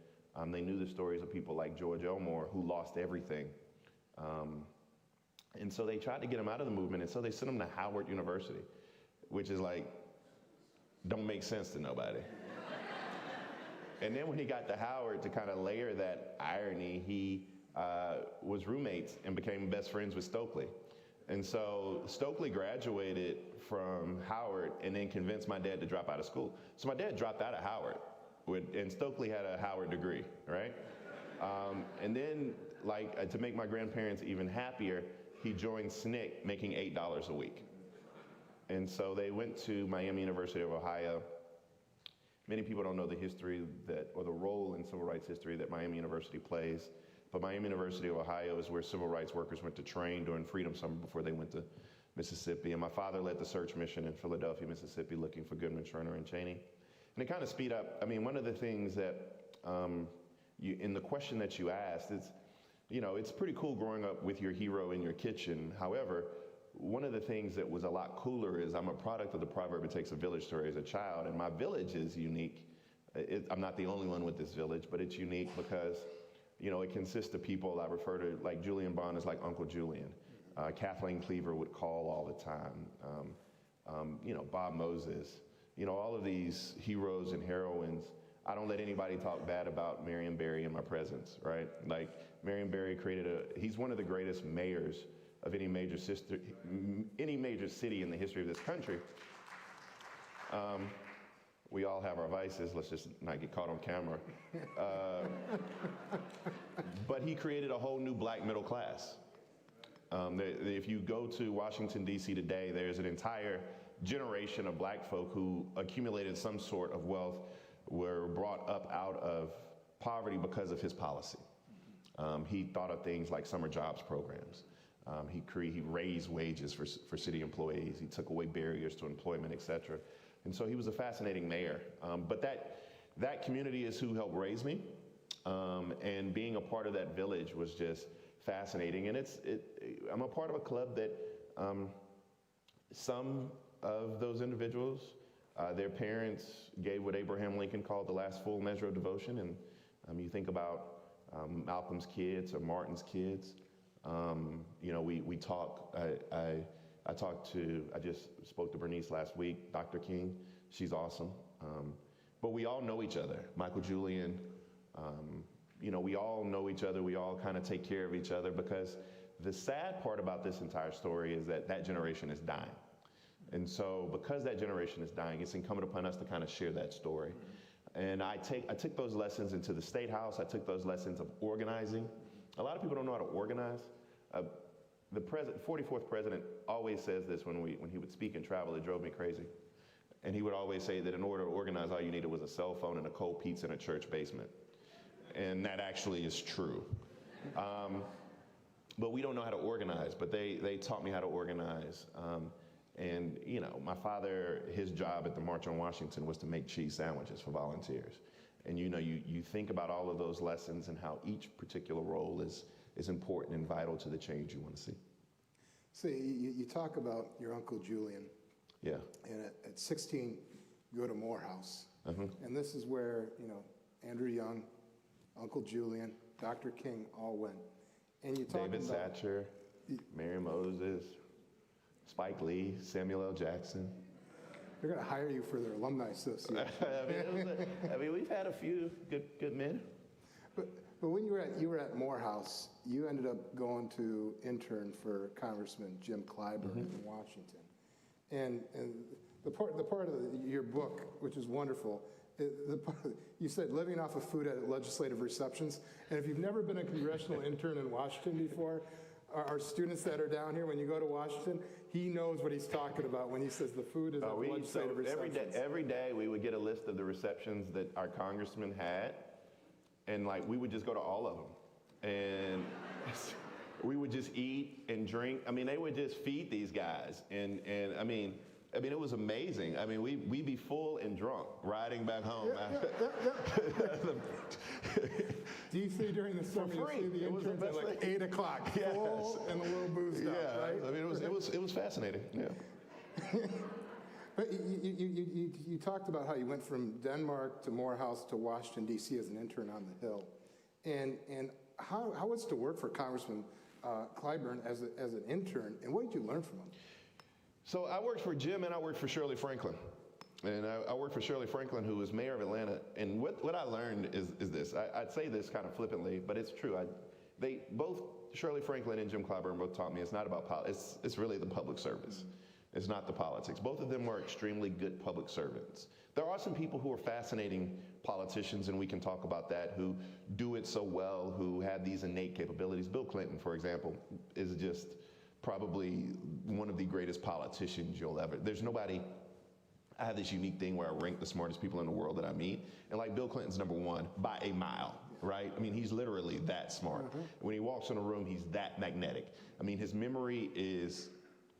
They knew the stories of people like George Elmore who lost everything. And so they tried to get him out of the movement, and so they sent him to Howard University, which is like, don't make sense to nobody. And then when he got to Howard, to kind of layer that irony, he was roommates and became best friends with Stokely. And so Stokely graduated from Howard and then convinced my dad to drop out of school. So my dad dropped out of Howard, and Stokely had a Howard degree, right? And then, to make my grandparents even happier, he joined SNCC, making $8 a week. And so they went to Miami University of Ohio. Many people don't know the history or the role in civil rights history that Miami University plays. But Miami University of Ohio is where civil rights workers went to train during Freedom Summer before they went to Mississippi. And my father led the search mission in Philadelphia, Mississippi, looking for Goodman, Turner, and Cheney. And it kind of speed up. I mean, one of the things that in the question that you asked, it's pretty cool growing up with your hero in your kitchen. However, one of the things that was a lot cooler is I'm a product of the proverb, it takes a village to raise a child. And my village is unique. I'm not the only one with this village, but it's unique because, it consists of people I refer to, like Julian Bond is like Uncle Julian. Kathleen Cleaver would call all the time. Bob Moses. All of these heroes and heroines. I don't let anybody talk bad about Marion Barry in my presence, right? Like, Marion Barry he's one of the greatest mayors of any major city in the history of this country. We all have our vices, let's just not get caught on camera. But he created a whole new black middle class. If you go to Washington, D.C. today, there's an entire generation of black folk who accumulated some sort of wealth, were brought up out of poverty because of his policy. He thought of things like summer jobs programs. He raised wages for city employees. He took away barriers to employment, et cetera. And so he was a fascinating mayor. But that community is who helped raise me. And being a part of that village was just fascinating. And I'm a part of a club that some of those individuals, their parents gave what Abraham Lincoln called the last full measure of devotion. And you think about Malcolm's kids or Martin's kids. We talk. I just spoke to Bernice last week, Dr. King. She's awesome. But we all know each other. Michael Julian, we all know each other. We all kind of take care of each other because the sad part about this entire story is that generation is dying. And so because that generation is dying, it's incumbent upon us to kind of share that story. And I took those lessons into the State House. I took those lessons of organizing. A lot of people don't know how to organize. The 44th president always says this when he would speak and travel. It drove me crazy. And he would always say that in order to organize, all you needed was a cell phone and a cold pizza in a church basement. And that actually is true. But we don't know how to organize, but they taught me how to organize. And my father, his job at the March on Washington was to make cheese sandwiches for volunteers. And you think about all of those lessons and how each particular role is important and vital to the change you want to see. So you talk about your Uncle Julian. Yeah. And at 16, you go to Morehouse. Uh-huh. And this is where, Andrew Young, Uncle Julian, Dr. King all went. And you talk David about Satcher, Mary Moses, Spike Lee, Samuel L. Jackson. They're going to hire you for their alumni association. We've had a few good men. But when you were at Morehouse, you ended up going to intern for Congressman Jim Clyburn in Washington. And the part of your book, which is wonderful, you said living off of food at legislative receptions. And if you've never been a congressional intern in Washington before, our students that are down here, when you go to Washington, he knows what he's talking about when he says the food is at legislative receptions. Every day we would get a list of the receptions that our congressmen had, and we would just go to all of them. And we would just eat and drink. They would just feed these guys. And it was amazing. We'd be full and drunk riding back home. Do you see during the summer, you see the interns at 8 o'clock, full and a little boozed up, right? It was fascinating, yeah. But you talked about how you went from Denmark to Morehouse to Washington, D.C. as an intern on the Hill. And how was it to work for Congressman Clyburn as an intern, and what did you learn from him? So I worked for Jim and I worked for Shirley Franklin. And I worked for Shirley Franklin, who was mayor of Atlanta. And what I learned is this. I'd say this kind of flippantly, but it's true. Both Shirley Franklin and Jim Clyburn both taught me it's not about politics. It's really the public service. It's not the politics. Both of them were extremely good public servants. There are some people who are fascinating politicians, and we can talk about that, who do it so well, who have these innate capabilities. Bill Clinton, for example, is just probably one of the greatest politicians you'll ever. There's nobody. I have this unique thing where I rank the smartest people in the world that I meet, and Bill Clinton's number one by a mile, right? He's literally that smart. Mm-hmm. When he walks in a room, he's that magnetic. His memory is,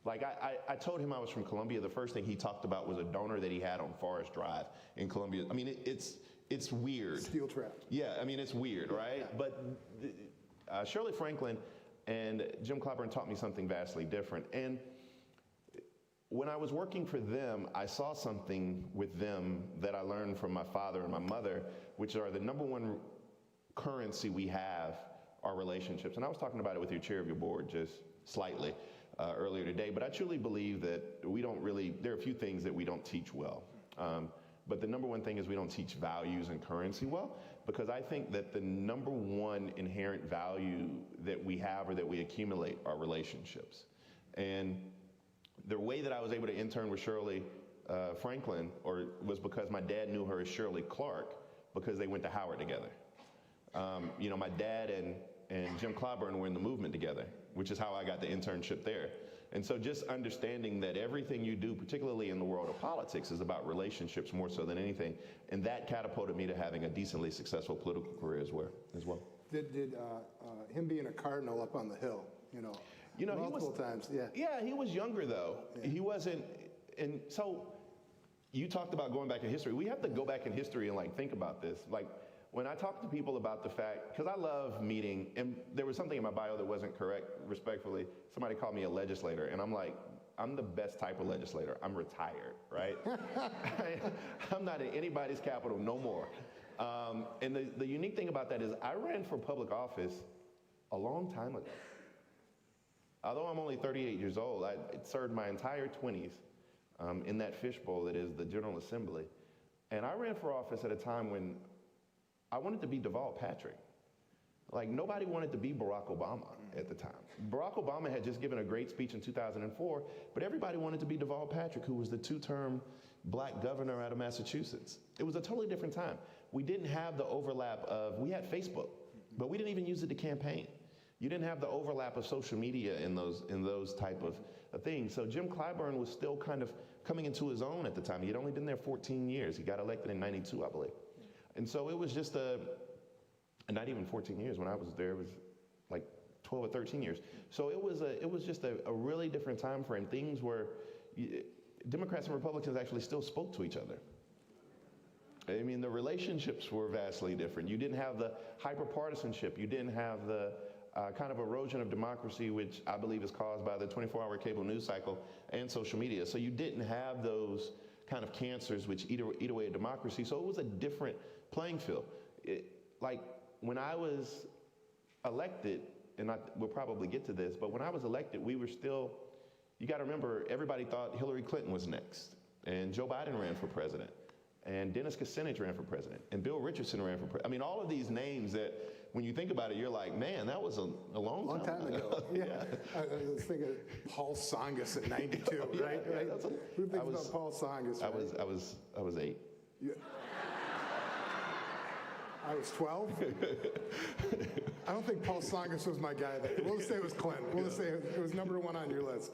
I told him I was from Columbia. The first thing he talked about was a donor that he had on Forest Drive in Columbia. It's weird. Steel trap. Yeah, it's weird, right? Yeah. But Shirley Franklin and Jim Clyburn taught me something vastly different. And when I was working for them, I saw something with them that I learned from my father and my mother, which are the number one currency we have are relationships. And I was talking about it with your chair of your board just slightly earlier today, but I truly believe that there are a few things that we don't teach well. But the number one thing is we don't teach values and currency well, because I think that the number one inherent value that we have or that we accumulate are relationships. And the way that I was able to intern with Shirley Franklin was because my dad knew her as Shirley Clark because they went to Howard together. My dad and Jim Clyburn were in the movement together, which is how I got the internship there. And so just understanding that everything you do, particularly in the world of politics, is about relationships more so than anything. And that catapulted me to having a decently successful political career as well. Did him being a cardinal up on the Hill, multiple times, yeah. Yeah, he was younger though. Yeah. He wasn't, and so you talked about going back in history. We have to go back in history and think about this. When I talk to people about the fact, because I love meeting, and there was something in my bio that wasn't correct, respectfully. Somebody called me a legislator, and I'm like, I'm the best type of legislator. I'm retired, right? I'm not in anybody's capital no more. And the unique thing about that is I ran for public office a long time ago. Although I'm only 38 years old, I served my entire 20s in that fishbowl that is the General Assembly. And I ran for office at a time when I wanted to be Deval Patrick. Nobody wanted to be Barack Obama at the time. Barack Obama had just given a great speech in 2004, but everybody wanted to be Deval Patrick, who was the two-term black governor out of Massachusetts. It was a totally different time. We didn't have the overlap we had Facebook, but we didn't even use it to campaign. You didn't have the overlap of social media in those type of things. So Jim Clyburn was still kind of coming into his own at the time. He had only been there 14 years. He got elected in 92, I believe. And so it was just not even 14 years. When I was there, it was 12 or 13 years. So it was just a really different time frame. Things where Democrats and Republicans actually still spoke to each other. I mean, the relationships were vastly different. You didn't have the hyper-partisanship. You didn't have the kind of erosion of democracy, which I believe is caused by the 24-hour cable news cycle and social media. So you didn't have those kind of cancers which eat away at democracy. So it was a different playing field. Like when I was elected, and we'll probably get to this, but when I was elected, we were still, you got to remember, everybody thought Hillary Clinton was next, and Joe Biden ran for president, and Dennis Kucinich ran for president, and Bill Richardson ran for president. I mean, all of these names that, when you think about it, you're like, man, that was a long time ago. Yeah. I was thinking Paul Tsongas in '92, right? Yeah, Who thinks about Paul Tsongas? Right? I was 8. Yeah. I was 12. I don't think Paul Tsongas was my guy. We'll just say it was Clinton. We'll just say it was number 1 on your list.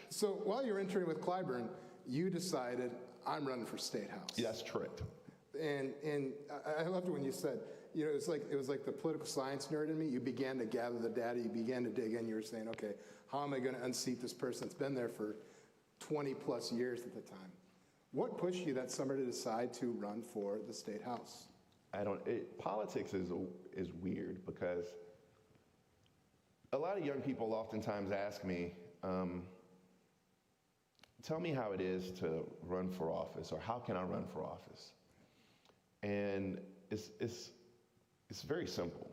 So while you were interning with Clyburn, you decided, I'm running for State House. Yes, correct. And I loved it when you said, you know, it was like the political science nerd in me. You began to gather the data. You began to dig in. You were saying, okay, how am I going to unseat this person that's been there for 20 plus years at the time? What pushed you that summer to decide to run for the State House? Politics is weird because a lot of young people oftentimes ask me, tell me how it is to run for office, or how can I run for office? And it's very simple.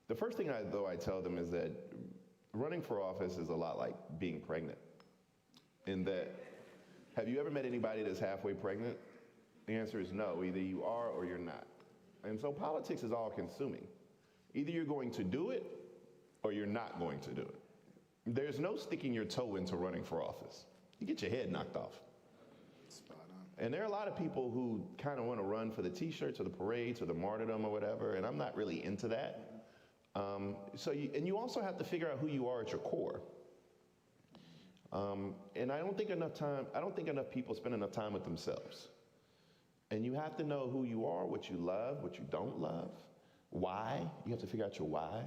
The first thing I tell them is that running for office is a lot like being pregnant. In that, have you ever met anybody that's halfway pregnant? The answer is no, either you are or you're not. And so politics is all consuming. Either you're going to do it or you're not going to do it. There's no sticking your toe into running for office. You get your head knocked off. Spot on. And there are a lot of people who kind of want to run for the t-shirts or the parades or the martyrdom or whatever, and I'm not really into that. And you also have to figure out who you are at your core. And I don't think enough people spend enough time with themselves. And you have to know who you are, what you love, what you don't love, why. You have to figure out your why.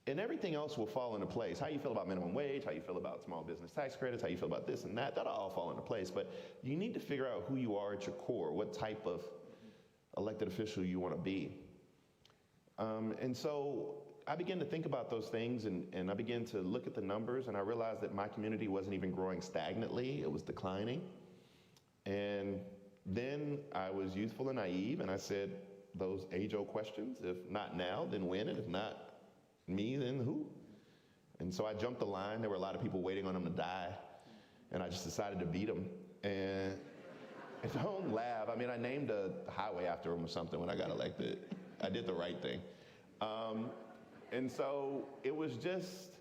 And everything else will fall into place. How you feel about minimum wage, how you feel about small business tax credits, how you feel about this and that, that'll all fall into place. But you need to figure out who you are at your core, what type of elected official you want to be. And so I began to think about those things, and I began to look at the numbers, and I realized that my community wasn't even growing stagnantly, it was declining. And then I was youthful and naive, and I said those age-old questions, if not now, then when, and if not me, then who? And so I jumped the line. There were a lot of people waiting on him to die, and I just decided to beat him. And don't laugh. I mean, I named a highway after him or something when I got elected. I did the right thing. And so it was just,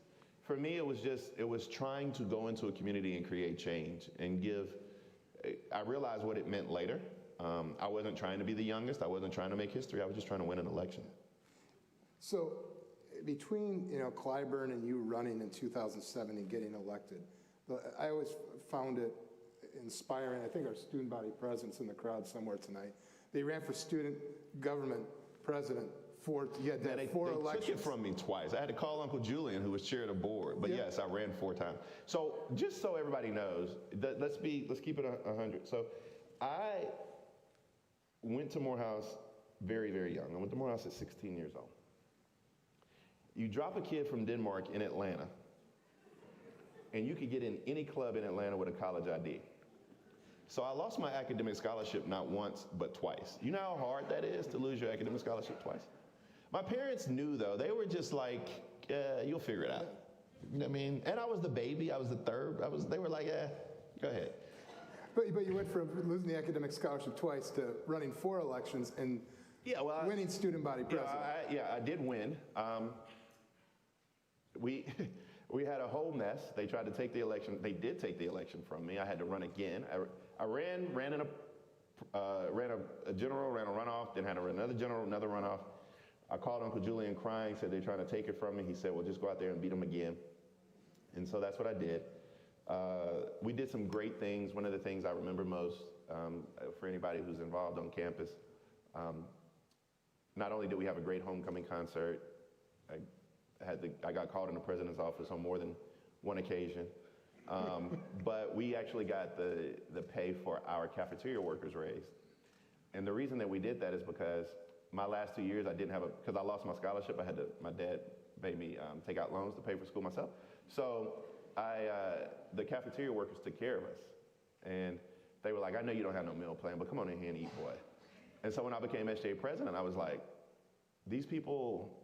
for me, it was trying to go into a community and create change and I realized what it meant later. I wasn't trying to be the youngest. I wasn't trying to make history. I was just trying to win an election. So between, Clyburn and you running in 2007 and getting elected, I always found it inspiring. I think our student body president's in the crowd somewhere tonight. They ran for student government president four elections. Took it from me twice. I had to call Uncle Julian, who was chair of the board. But yes, I ran 4 times. So just so everybody knows, let's keep it 100. So I went to Morehouse very, very young. I went to Morehouse at 16 years old. You drop a kid from Denmark in Atlanta, and you could get in any club in Atlanta with a college ID. So I lost my academic scholarship not once, but twice. You know how hard that is to lose your academic scholarship twice? My parents knew, though. They were just like, you'll figure it out. You know what I mean? And I was the baby. I was the third. They were like, go ahead. But you went from losing the academic scholarship twice to running 4 elections and winning student body president. I did win. We had a whole mess. They tried to take the election. They did take the election from me. I had to run again. I ran a general, ran a runoff, then had to run another general, another runoff. I called Uncle Julian crying, said they're trying to take it from me. He said, well, just go out there and beat them again. And so that's what I did. We did some great things. One of the things I remember most for anybody who's involved on campus, not only did we have a great homecoming concert, I got called in the president's office on more than one occasion. But we actually got the pay for our cafeteria workers raised. And the reason that we did that is because my last 2 years I didn't have because I lost my scholarship. My dad made me take out loans to pay for school myself. So the cafeteria workers took care of us. And they were like, I know you don't have no meal plan, but come on in here and eat, boy. And so when I became SJ president, I was like, these people,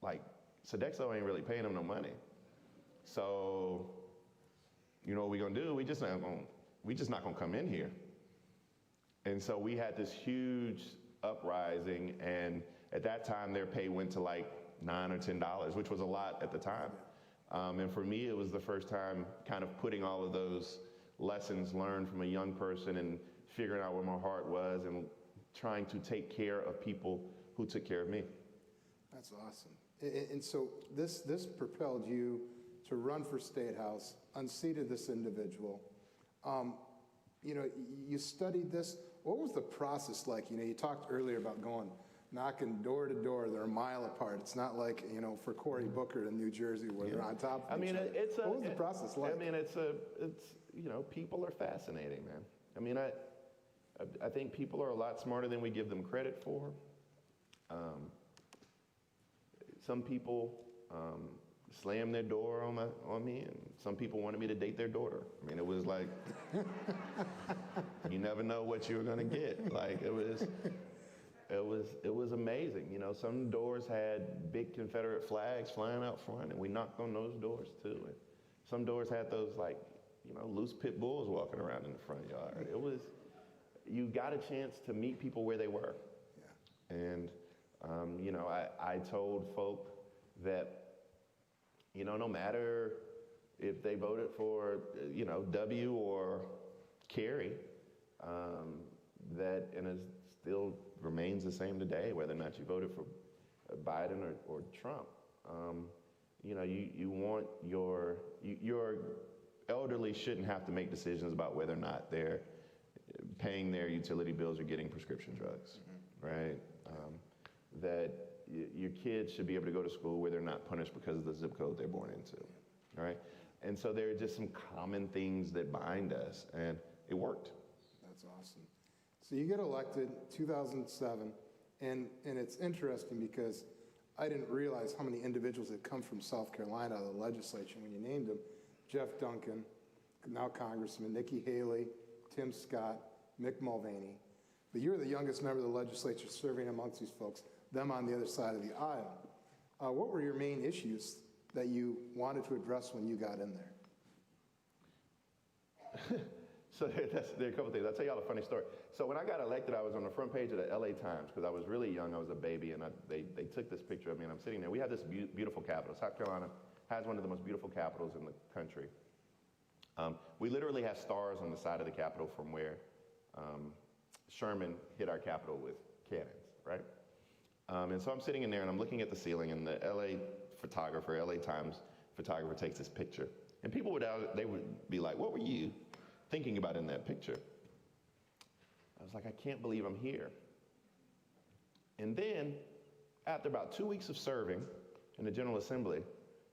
like, Sodexo ain't really paying them no money. So, you know what we gonna do? We just not gonna come in here. And so we had this huge uprising, and at that time their pay went to like $9 or $10, which was a lot at the time. And for me, it was the first time kind of putting all of those lessons learned from a young person and figuring out where my heart was and trying to take care of people who took care of me. That's awesome. And so this propelled you to run for State House, unseated this individual. You know, you studied this. What was the process like? You know, you talked earlier about going knocking door to door. They're a mile apart. It's not like, you know, for Cory Booker in New Jersey where they're on top of each other. What was the process like? I mean, it's you know, people are fascinating, man. I mean, I think people are a lot smarter than we give them credit for. Some people slammed their door on me, and some people wanted me to date their daughter. I mean, it was like, you never know what you're gonna get. Like, it was amazing. You know, some doors had big Confederate flags flying out front, and we knocked on those doors too. And some doors had those, like, you know, loose pit bulls walking around in the front yard. It was, you got a chance to meet people where they were. Yeah. And, you know, I told folk that, you know, no matter if they voted for, you know, W or Kerry, that, and it still remains the same today, whether or not you voted for Biden or Trump. You know, you want your elderly shouldn't have to make decisions about whether or not they're paying their utility bills or getting prescription drugs, right? That your kids should be able to go to school where they're not punished because of the zip code they're born into, right? And so there are just some common things that bind us, and it worked. That's awesome. So you get elected 2007, and it's interesting because I didn't realize how many individuals had come from South Carolina out of the legislature when you named them. Jeff Duncan, now Congressman, Nikki Haley, Tim Scott, Mick Mulvaney. But you're the youngest member of the legislature serving amongst these folks, them on the other side of the aisle. What were your main issues that you wanted to address when you got in there? So there are a couple things. I'll tell y'all a funny story. So when I got elected, I was on the front page of the LA Times because I was really young. I was a baby, and they took this picture of me, and I'm sitting there. We have this beautiful capital. South Carolina has one of the most beautiful capitals in the country. We literally have stars on the side of the Capitol from where Sherman hit our Capitol with cannons, right? And so I'm sitting in there, and I'm looking at the ceiling, and the LA Times photographer takes this picture. And people would be like, what were you thinking about in that picture? I was like, I can't believe I'm here. And then, after about 2 weeks of serving in the General Assembly,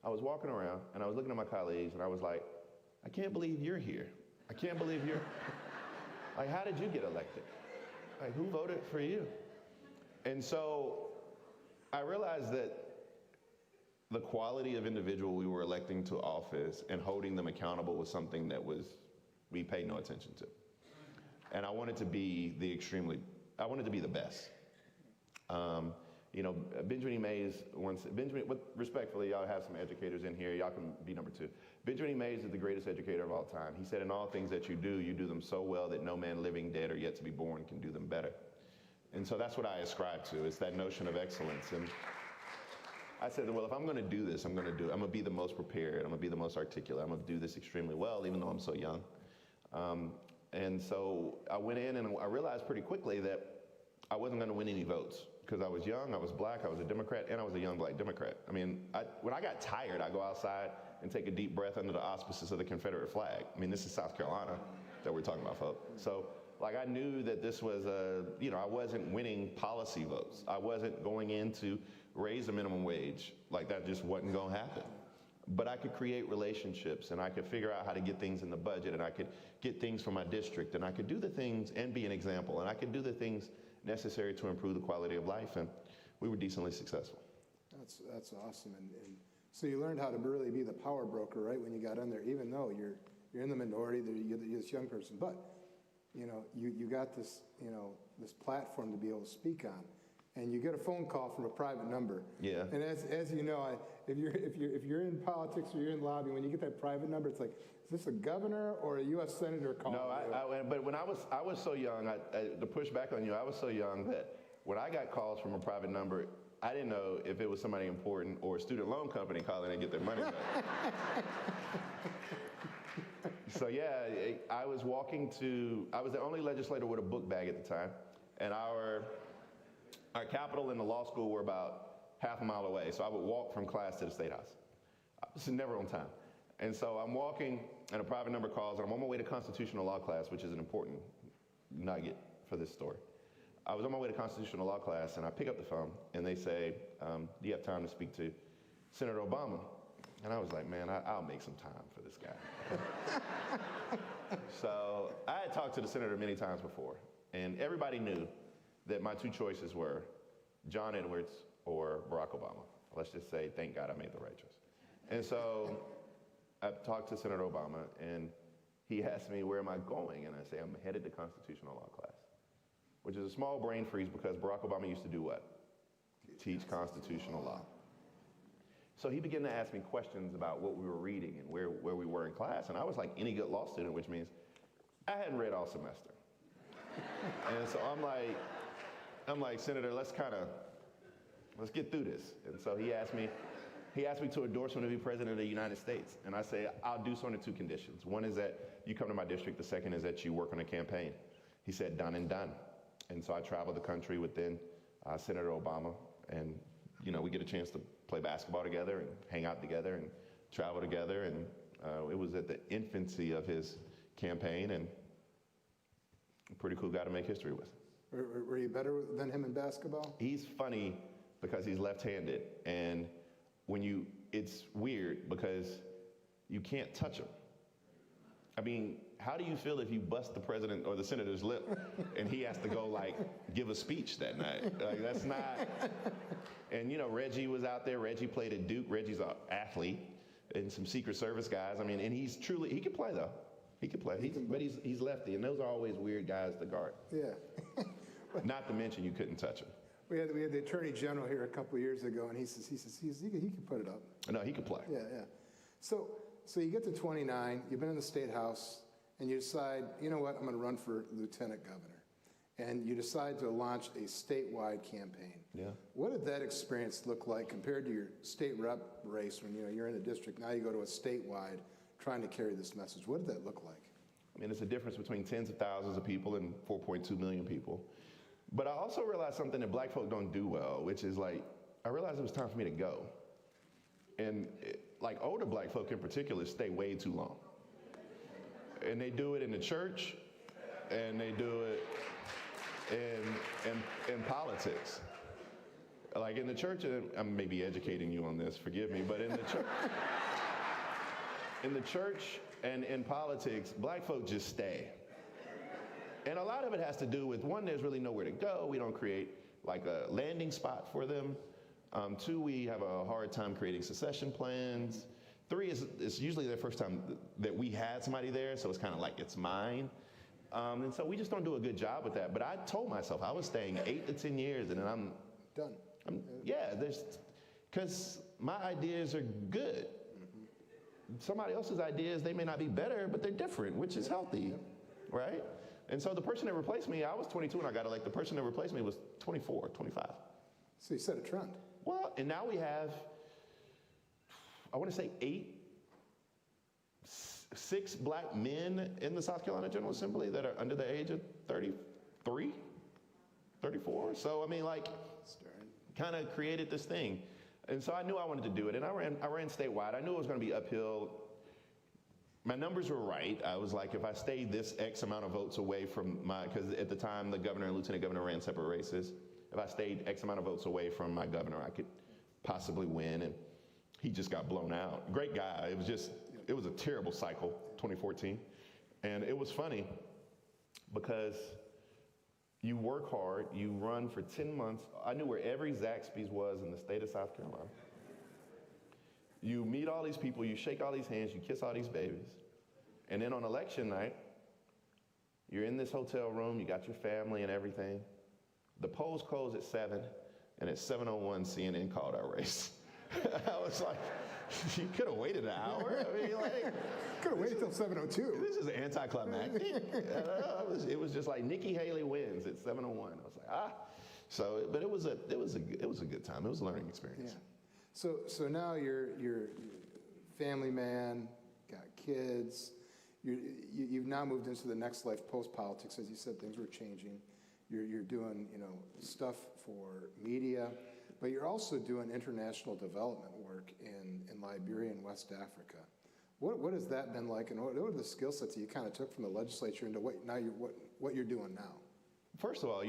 I was walking around, and I was looking at my colleagues, and I was like, I can't believe you're here. I can't believe you're, like, how did you get elected? Like, who voted for you? And so I realized that the quality of individual we were electing to office and holding them accountable was something that we paid no attention to. And I wanted to be the best. You know, Benjamin E. Mays respectfully, y'all have some educators in here, y'all can be number two. Benjamin E. Mays is the greatest educator of all time. He said, in all things that you do them so well that no man living, dead, or yet to be born can do them better. And so that's what I ascribe to, is that notion of excellence. And I said, well, if I'm gonna do this, I'm gonna be the most prepared, I'm gonna be the most articulate, I'm gonna do this extremely well, even though I'm so young. And so I went in, and I realized pretty quickly that I wasn't gonna win any votes, because I was young, I was black, I was a Democrat, and I was a young black Democrat. I mean, when I got tired, I'd go outside and take a deep breath under the auspices of the Confederate flag. I mean, this is South Carolina that we're talking about, folks. So, like, I knew that this was I wasn't winning policy votes. I wasn't going in to raise the minimum wage. Like, that just wasn't gonna happen. But I could create relationships, and I could figure out how to get things in the budget, and I could get things from my district, and I could do the things and be an example, and I could do the things necessary to improve the quality of life, and we were decently successful. That's awesome. And so you learned how to really be the power broker, right, when you got in there, even though you're in the minority, you're this young person. But, you got this, this platform to be able to speak on. And you get a phone call from a private number. Yeah. And as you know, if you're in politics or you're in lobbying, when you get that private number, it's like, is this a governor or a U.S. senator calling? No, but when I was so young, to push back on you, I was so young that when I got calls from a private number, I didn't know if it was somebody important or a student loan company calling to get their money back. So yeah, I was the only legislator with a book bag at the time, and our Capitol and the law school were about half a mile away, so I would walk from class to the State House. I was never on time. And so I'm walking, and a private number calls, and I'm on my way to constitutional law class, which is an important nugget for this story. I was on my way to constitutional law class, and I pick up the phone, and they say, do you have time to speak to Senator Obama? And I was like, man, I'll make some time for this guy. So I had talked to the senator many times before, and everybody knew that my two choices were John Edwards or Barack Obama. Let's just say, thank God I made the right choice. And so I talked to Senator Obama, and he asked me, where am I going? And I say, I'm headed to constitutional law class, which is a small brain freeze because Barack Obama used to do what? Teach constitutional law. So he began to ask me questions about what we were reading and where we were in class. And I was like any good law student, which means I hadn't read all semester. And so I'm like, Senator, let's get through this. And so he asked me to endorse him to be president of the United States. And I say, I'll do so under two conditions. One is that you come to my district. The second is that you work on a campaign. He said, done and done. And so I traveled the country with then Senator Obama, and we get a chance to play basketball together and hang out together and travel together. And it was at the infancy of his campaign, and a pretty cool guy to make history with. Were you better than him in basketball? He's funny because he's left-handed, and it's weird because you can't touch him. I mean, how do you feel if you bust the president or the senator's lip and he has to go give a speech that night? That's not. And Reggie was out there. Reggie played at Duke. Reggie's an athlete, and some Secret Service guys. I mean, and he can play though. He can play. But he's lefty, and those are always weird guys to guard. Yeah. Not to mention you couldn't touch him. We had the Attorney General here a couple of years ago, and he says he can put it up. No, he could play. Yeah. So you get to 29, you've been in the State House, and you decide, you know what, I'm going to run for lieutenant governor. And you decide to launch a statewide campaign. Yeah. What did that experience look like compared to your state rep race when you're in a district, now you go to a statewide trying to carry this message? What did that look like? I mean, it's a difference between tens of thousands of people and 4.2 million people. But I also realized something that black folk don't do well, which is I realized it was time for me to go. And older black folk in particular stay way too long. And they do it in the church, and they do it in politics. In the church, and I'm maybe educating you on this, forgive me, but in the church and in politics, black folk just stay. And a lot of it has to do with, one, there's really nowhere to go. We don't create a landing spot for them. Two, we have a hard time creating succession plans. Three, it's usually their first time that we had somebody there, so it's kind of like it's mine. And so we just don't do a good job with that. But I told myself I was staying 8 to 10 years, and then I'm done. Because my ideas are good. Somebody else's ideas, they may not be better, but they're different, which is healthy, right? And so the person that replaced me, I was 22 when I got elected. The person that replaced me was 24, 25. So you set a trend. Well, and now we have, I want to say 6 black men in the South Carolina General Assembly that are under the age of 33, 34. So, I mean, kind of created this thing. And so I knew I wanted to do it. And I ran statewide. I knew it was going to be uphill. My numbers were right. I was like, if I stayed this X amount of votes away from because at the time the governor and lieutenant governor ran separate races. If I stayed X amount of votes away from my governor, I could possibly win. And he just got blown out. Great guy. It was a terrible cycle, 2014. And it was funny because, You work hard, you run for 10 months. I knew where every Zaxby's was in the state of South Carolina. You meet all these people, you shake all these hands, you kiss all these babies. And then on election night, you're in this hotel room, you got your family and everything. The polls close at 7, and at 7:01, CNN called our race. I was like, you could have waited an hour? I mean, like, could have waited till 7:02. This is anticlimactic. It was just like Nikki Haley wins at 7:01. I was like, ah. So, but it was a good time. It was a learning experience. Yeah. So now you're family man, got kids. You've now moved into the next life post politics. As you said, things were changing. You're doing stuff for media, but you're also doing international development work in Liberia and West Africa. What has that been like, and what are the skill sets that you kind of took from the legislature into what you're doing now? First of all,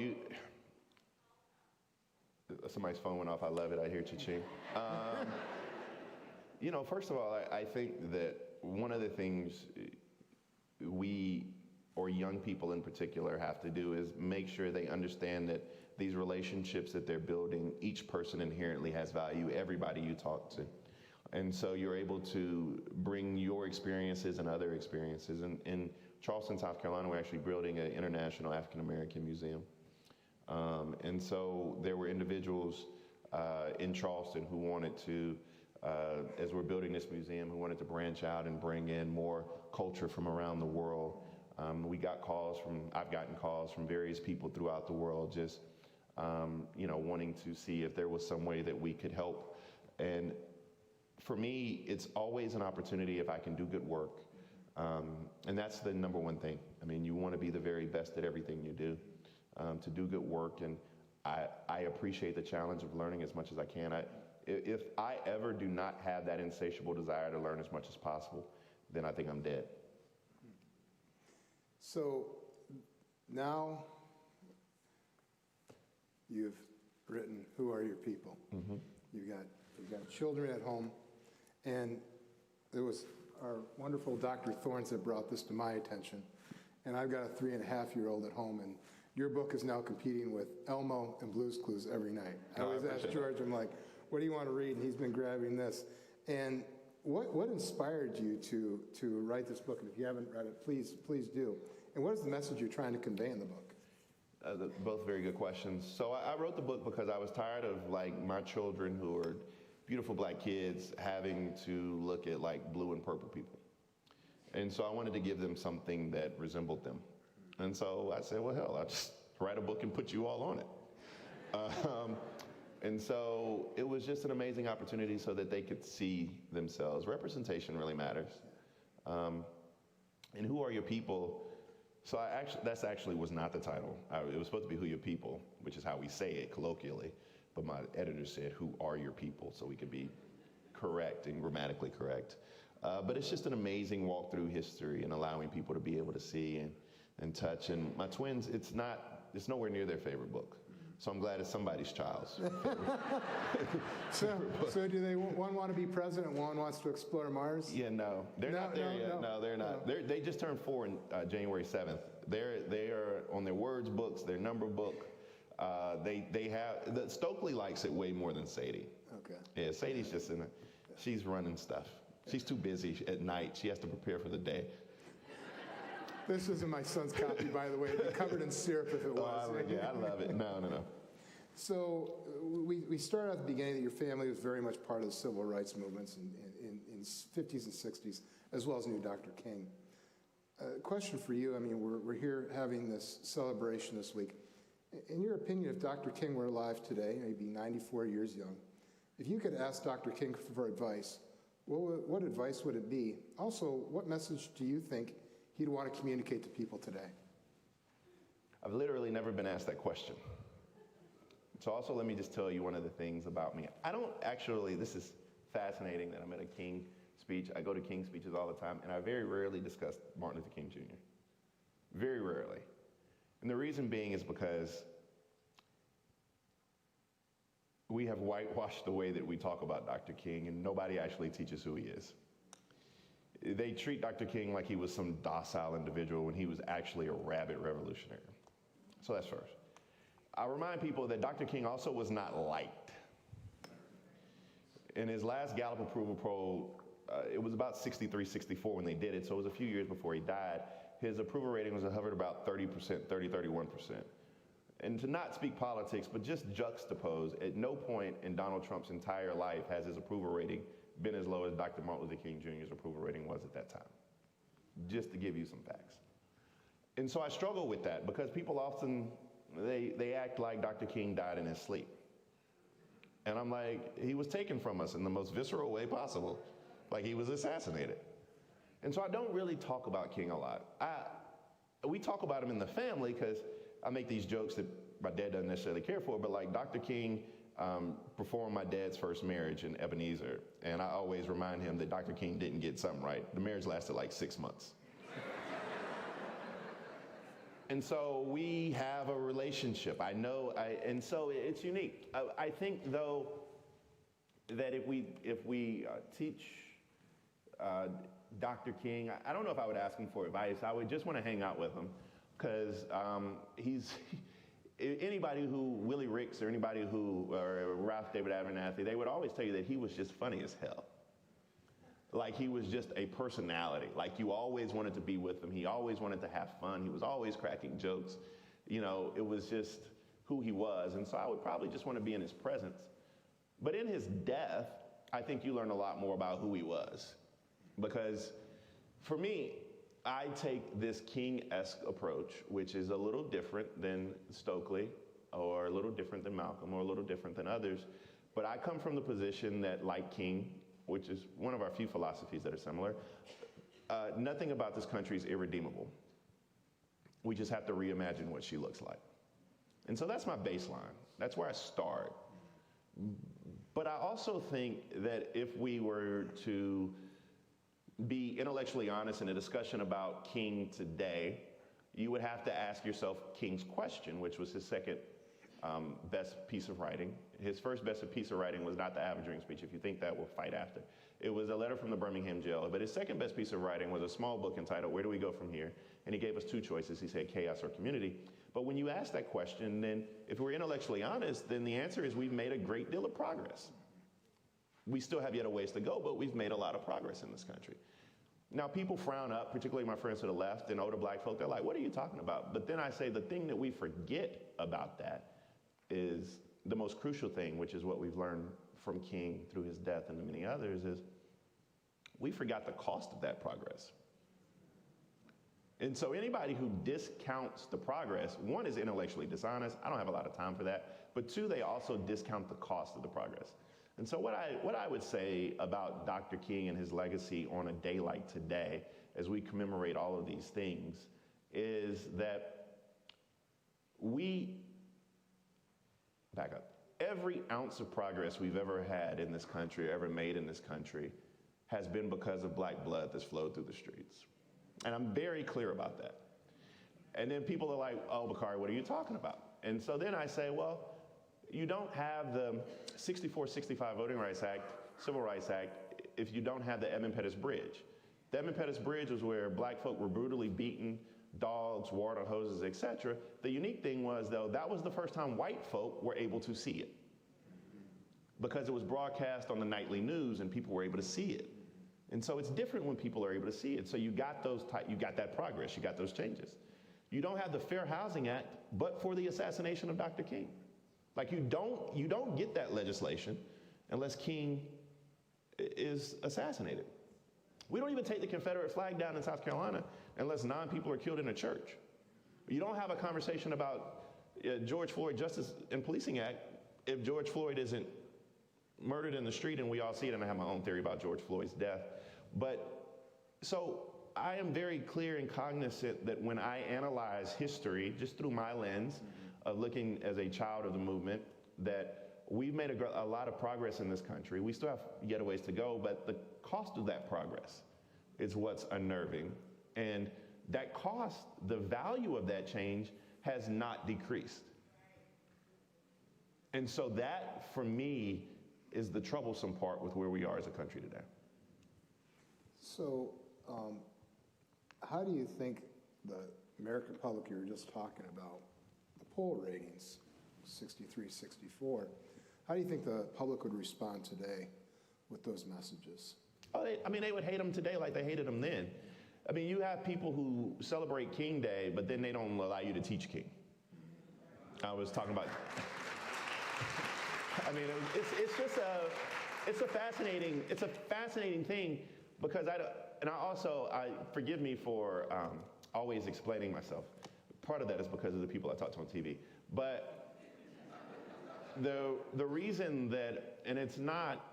somebody's phone went off. I love it. I hear cha-ching. First of all, I think that one of the things we, or young people in particular, have to do is make sure they understand that these relationships that they're building, each person inherently has value, everybody you talk to. And so you're able to bring your experiences and other experiences. In Charleston, South Carolina, we're actually building an international African American museum. And so there were individuals in Charleston who wanted to, as we're building this museum, who wanted to branch out and bring in more culture from around the world. I've gotten calls from various people throughout the world just, wanting to see if there was some way that we could help. And for me, it's always an opportunity if I can do good work. And that's the number one thing. I mean, you want to be the very best at everything you do, to do good work. And I appreciate the challenge of learning as much as I can. If I ever do not have that insatiable desire to learn as much as possible, then I think I'm dead. So now you've written Who Are Your People? Mm-hmm. You've got children at home, and it was our wonderful Dr. Thorns that brought this to my attention. And I've got a 3.5-year-old at home, and your book is now competing with Elmo and Blue's Clues every night. I always ask George, I'm like, what do you want to read? And he's been grabbing this. And what inspired you to write this book? And if you haven't read it, please do. And what is the message you're trying to convey in the book? Both very good questions. So I wrote the book because I was tired of my children, who are beautiful black kids, having to look at blue and purple people. And so I wanted to give them something that resembled them. And so I said, well, hell, I'll just write a book and put you all on it. And so it was just an amazing opportunity so that they could see themselves. Representation really matters. And Who Are Your People? So that actually was not the title. It was supposed to be Who Your People, which is how we say it colloquially. But my editor said, Who Are Your People? So we could be correct and grammatically correct. But it's just an amazing walk through history and allowing people to be able to see and touch. And my twins, it's nowhere near their favorite book. So I'm glad it's somebody's child's favorite book. So do one want to be president, one wants to explore Mars? Yeah, no. They're not there yet. No, they're not. They just turned 4 on January 7th. They are on their words books, their number book. Stokely likes it way more than Sadie. Okay. Yeah, Sadie's just she's running stuff. She's too busy at night. She has to prepare for the day. This isn't my son's copy, by the way. It'd be covered in syrup if it was. Yeah, I love it. No. So we started at the beginning that your family was very much part of the civil rights movements in 50s and 60s, as well as knew Dr. King. Question for you, I mean, we're here having this celebration this week. In your opinion, if Dr. King were alive today, he'd be 94 years young, if you could ask Dr. King for advice, what advice would it be? Also, what message do you think he'd want to communicate to people today? I've literally never been asked that question. So also, let me just tell you one of the things about me. This is fascinating that I'm at a King speech. I go to King speeches all the time, and I very rarely discuss Martin Luther King Jr. Very rarely. And the reason being is because we have whitewashed the way that we talk about Dr. King, and nobody actually teaches who he is. They treat Dr. King like he was some docile individual when he was actually a rabid revolutionary. So that's first. I remind people that Dr. King also was not liked. In his last Gallup approval poll, it was about 63, 64 when they did it, so it was a few years before he died. His approval rating was hovered about 30%, 30, 31%. And to not speak politics, but just juxtapose, at no point in Donald Trump's entire life has his approval rating been as low as Dr. Martin Luther King Jr.'s approval rating was at that time, just to give you some facts. And so I struggle with that because people often, they act like Dr. King died in his sleep. And I'm like, he was taken from us in the most visceral way possible, like he was assassinated. And so I don't really talk about King a lot. We talk about him in the family because I make these jokes that my dad doesn't necessarily care for, but like Dr. King performed my dad's first marriage in Ebenezer, and I always remind him that Dr. King didn't get something right. The marriage lasted like 6 months. And so we have a relationship. And so it's unique. I think, though, that if we teach Dr. King, I don't know if I would ask him for advice. I would just want to hang out with him because anybody who, Willie Ricks or anybody who, or Ralph David Abernathy, they would always tell you that he was just funny as hell. Like he was just a personality. Like you always wanted to be with him. He always wanted to have fun. He was always cracking jokes. You know, it was just who he was. And so I would probably just want to be in his presence. But in his death, I think you learn a lot more about who he was. Because for me, I take this King-esque approach, which is a little different than Stokely, or a little different than Malcolm, or a little different than others. But I come from the position that, like King, which is one of our few philosophies that are similar, nothing about this country is irredeemable. We just have to reimagine what she looks like. And so that's my baseline. That's where I start. But I also think that if we were to be intellectually honest in a discussion about King today, you would have to ask yourself King's question, which was his second best piece of writing. His first best piece of writing was not the Aventuring speech. If you think that, we'll fight after. It was a letter from the Birmingham jail. But his second best piece of writing was a small book entitled, Where Do We Go From Here? And he gave us two choices. He said chaos or community. But when you ask that question, then if we're intellectually honest, then the answer is we've made a great deal of progress. We still have yet a ways to go, but we've made a lot of progress in this country. Now, people frown up, particularly my friends to the left and older black folk. They're like, what are you talking about? But then I say the thing that we forget about that is the most crucial thing, which is what we've learned from King through his death and many others, is we forgot the cost of that progress. And so anybody who discounts the progress, one, is intellectually dishonest. I don't have a lot of time for that. But two, they also discount the cost of the progress. And so what I would say about Dr. King and his legacy on a day like today, as we commemorate all of these things, is that back up. Every ounce of progress we've ever had in this country, ever made in this country, has been because of black blood that's flowed through the streets. And I'm very clear about that. And then people are like, oh, Bakari, what are you talking about? And so then I say, well, you don't have the 64-65 Voting Rights Act, Civil Rights Act, if you don't have the Edmund Pettus Bridge. The Edmund Pettus Bridge was where black folk were brutally beaten, dogs, water hoses, etc. The unique thing was, though, that was the first time white folk were able to see it, because it was broadcast on the nightly news and people were able to see it. And so it's different when people are able to see it. So you got that progress, you got those changes. You don't have the Fair Housing Act, but for the assassination of Dr. King. Like you don't get that legislation unless King is assassinated. We don't even take the Confederate flag down in South Carolina unless 9 people are killed in a church. You don't have a conversation about George Floyd Justice and Policing Act if George Floyd isn't murdered in the street, and we all see it, and I have my own theory about George Floyd's death. But so I am very clear and cognizant that when I analyze history, just through my lens of looking as a child of the movement, that we've made a lot of progress in this country. We still have yet a ways to go, but the cost of that progress is what's unnerving. And that cost, the value of that change, has not decreased. And so that, for me, is the troublesome part with where we are as a country today. So how do you think the American public you were just talking about, the poll ratings, 63, 64. How do you think the public would respond today with those messages? Oh, they would hate them today like they hated them then. I mean, you have people who celebrate King Day, but then they don't allow you to teach King. I was talking about, I mean, it's a fascinating thing because forgive me for always explaining myself. Part of that is because of the people I talk to on TV. But the reason that, and it's not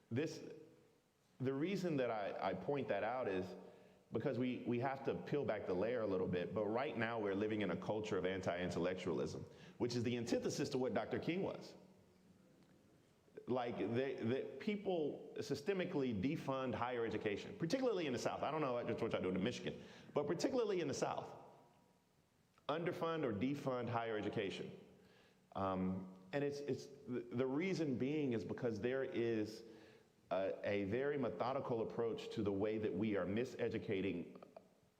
this, the reason that I point that out is because we have to peel back the layer a little bit, but right now we're living in a culture of anti-intellectualism, which is the antithesis to what Dr. King was. Like, people systemically defund higher education, particularly in the South. I don't know what y'all doing in Michigan, but particularly in the South. Underfund or defund higher education. And the reason being is because there is a very methodical approach to the way that we are miseducating,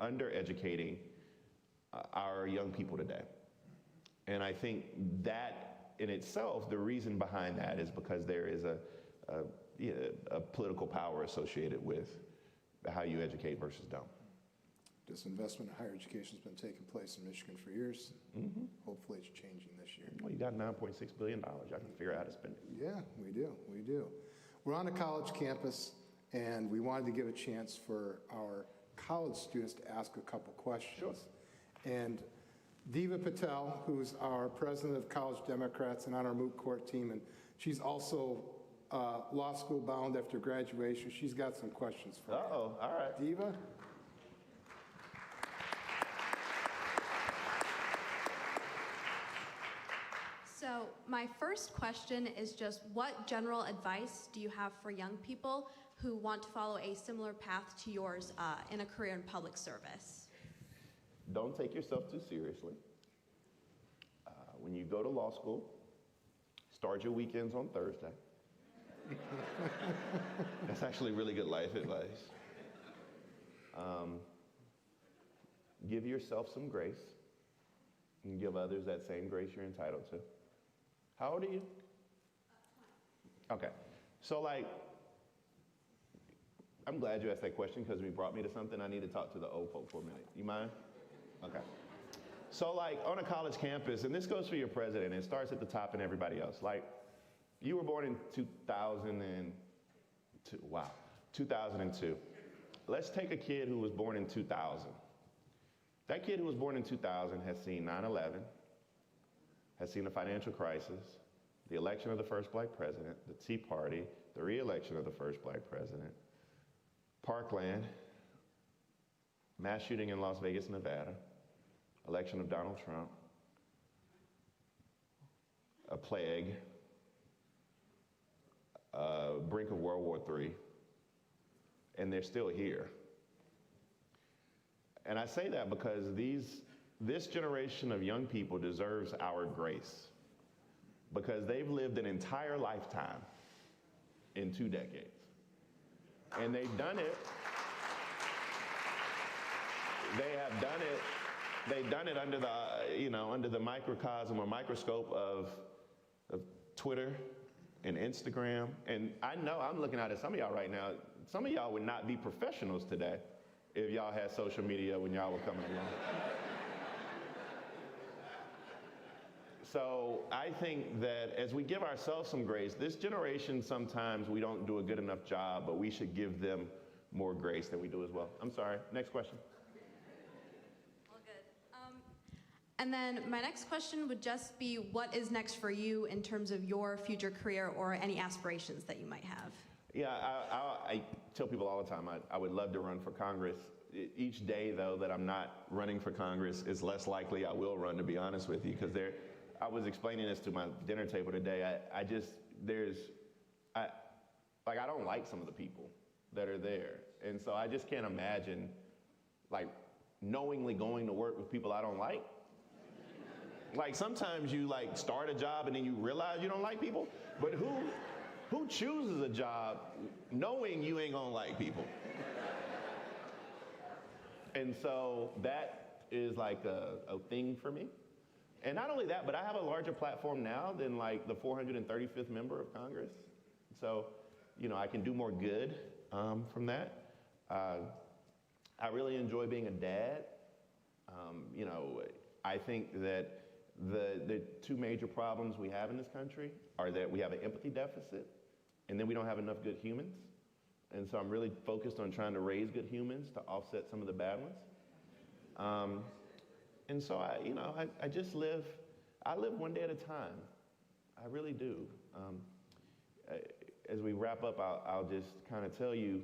undereducating our young people today. And I think that in itself, the reason behind that is because there is a political power associated with how you educate versus don't. This investment in higher education has been taking place in Michigan for years. Mm-hmm. Hopefully it's changing this year. Well, you got $9.6 billion. I can figure out how to spend it. Yeah, we do. We're on a college campus, and we wanted to give a chance for our college students to ask a couple questions. Sure. And Diva Patel, who's our president of College Democrats and on our moot court team, and she's also law school bound after graduation. She's got some questions for you. Uh-oh, all right. Diva? So my first question is just what general advice do you have for young people who want to follow a similar path to yours in a career in public service? Don't take yourself too seriously. When you go to law school, start your weekends on Thursday. That's actually really good life advice. Give yourself some grace and give others that same grace you're entitled to. How old are you? 20. Okay. So, I'm glad you asked that question because we brought me to something. I need to talk to the old folk for a minute. You mind? Okay. So, on a college campus, and this goes for your president, it starts at the top and everybody else. You were born in 2002. Wow. 2002. Let's take a kid who was born in 2000. That kid who was born in 2000 has seen 9/11, has seen the financial crisis, the election of the first black president, the Tea Party, the re-election of the first black president, Parkland, mass shooting in Las Vegas, Nevada, election of Donald Trump, a plague, brink of World War III, and they're still here. And I say that because this generation of young people deserves our grace because they've lived an entire lifetime in 2 decades. And they've done it. They've done it under the microcosm or microscope of Twitter and Instagram. And I know I'm looking out at some of y'all right now. Some of y'all would not be professionals today if y'all had social media when y'all were coming along. So I think that as we give ourselves some grace, this generation sometimes we don't do a good enough job, but we should give them more grace than we do as well. I'm sorry, next question. All good. And then my next question would just be what is next for you in terms of your future career or any aspirations that you might have? Yeah, I tell people all the time I would love to run for Congress. Each day, though, that I'm not running for Congress is less likely I will run, to be honest with you, because I was explaining this to my dinner table today. I don't like some of the people that are there. And so I just can't imagine, knowingly going to work with people I don't like. Sometimes you, start a job and then you realize you don't like people. But who chooses a job knowing you ain't gonna like people? And so that is a thing for me. And not only that, but I have a larger platform now than like the 435th member of Congress. So, you know, I can do more good from that. I really enjoy being a dad. You know, I think that the two major problems we have in this country are that we have an empathy deficit, and then we don't have enough good humans. And so I'm really focused on trying to raise good humans to offset some of the bad ones. And so I just live one day at a time. I really do. As we wrap up, I'll just kind of tell you,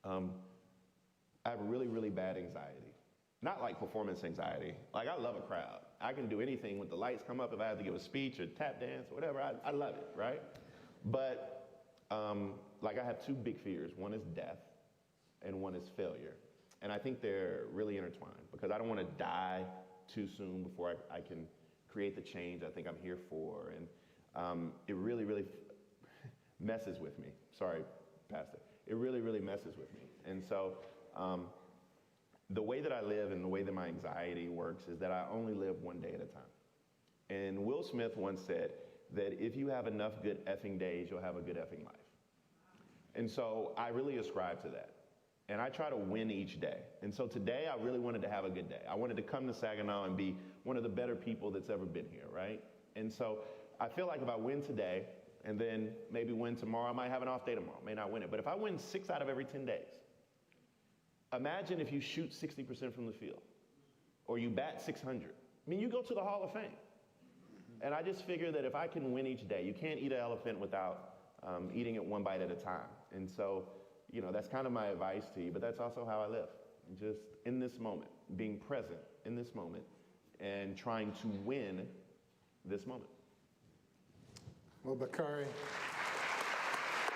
I have really, really bad anxiety. Not like performance anxiety. Like, I love a crowd. I can do anything when the lights come up, if I have to give a speech or tap dance or whatever, I love it, right? But like, I have two big fears. One is death and one is failure. And I think they're really intertwined because I don't want to die too soon before I can create the change I think I'm here for. And it really, really messes with me. Sorry, Pastor. It really, really messes with me. And so the way that I live and the way that my anxiety works is that I only live one day at a time. And Will Smith once said that if you have enough good effing days, you'll have a good effing life. And so I really ascribe to that. And I try to win each day. And so today, I really wanted to have a good day. I wanted to come to Saginaw and be one of the better people that's ever been here, right? And so I feel like if I win today, and then maybe win tomorrow, I might have an off day tomorrow, may not win it. But if I win 6 out of every 10 days, imagine if you shoot 60% from the field, or you bat 600. I mean, you go to the Hall of Fame. And I just figure that if I can win each day, you can't eat an elephant without eating it one bite at a time. And so, you know, that's kind of my advice to you, but that's also how I live. Just in this moment, being present in this moment, and trying to win this moment. Well, Bakari.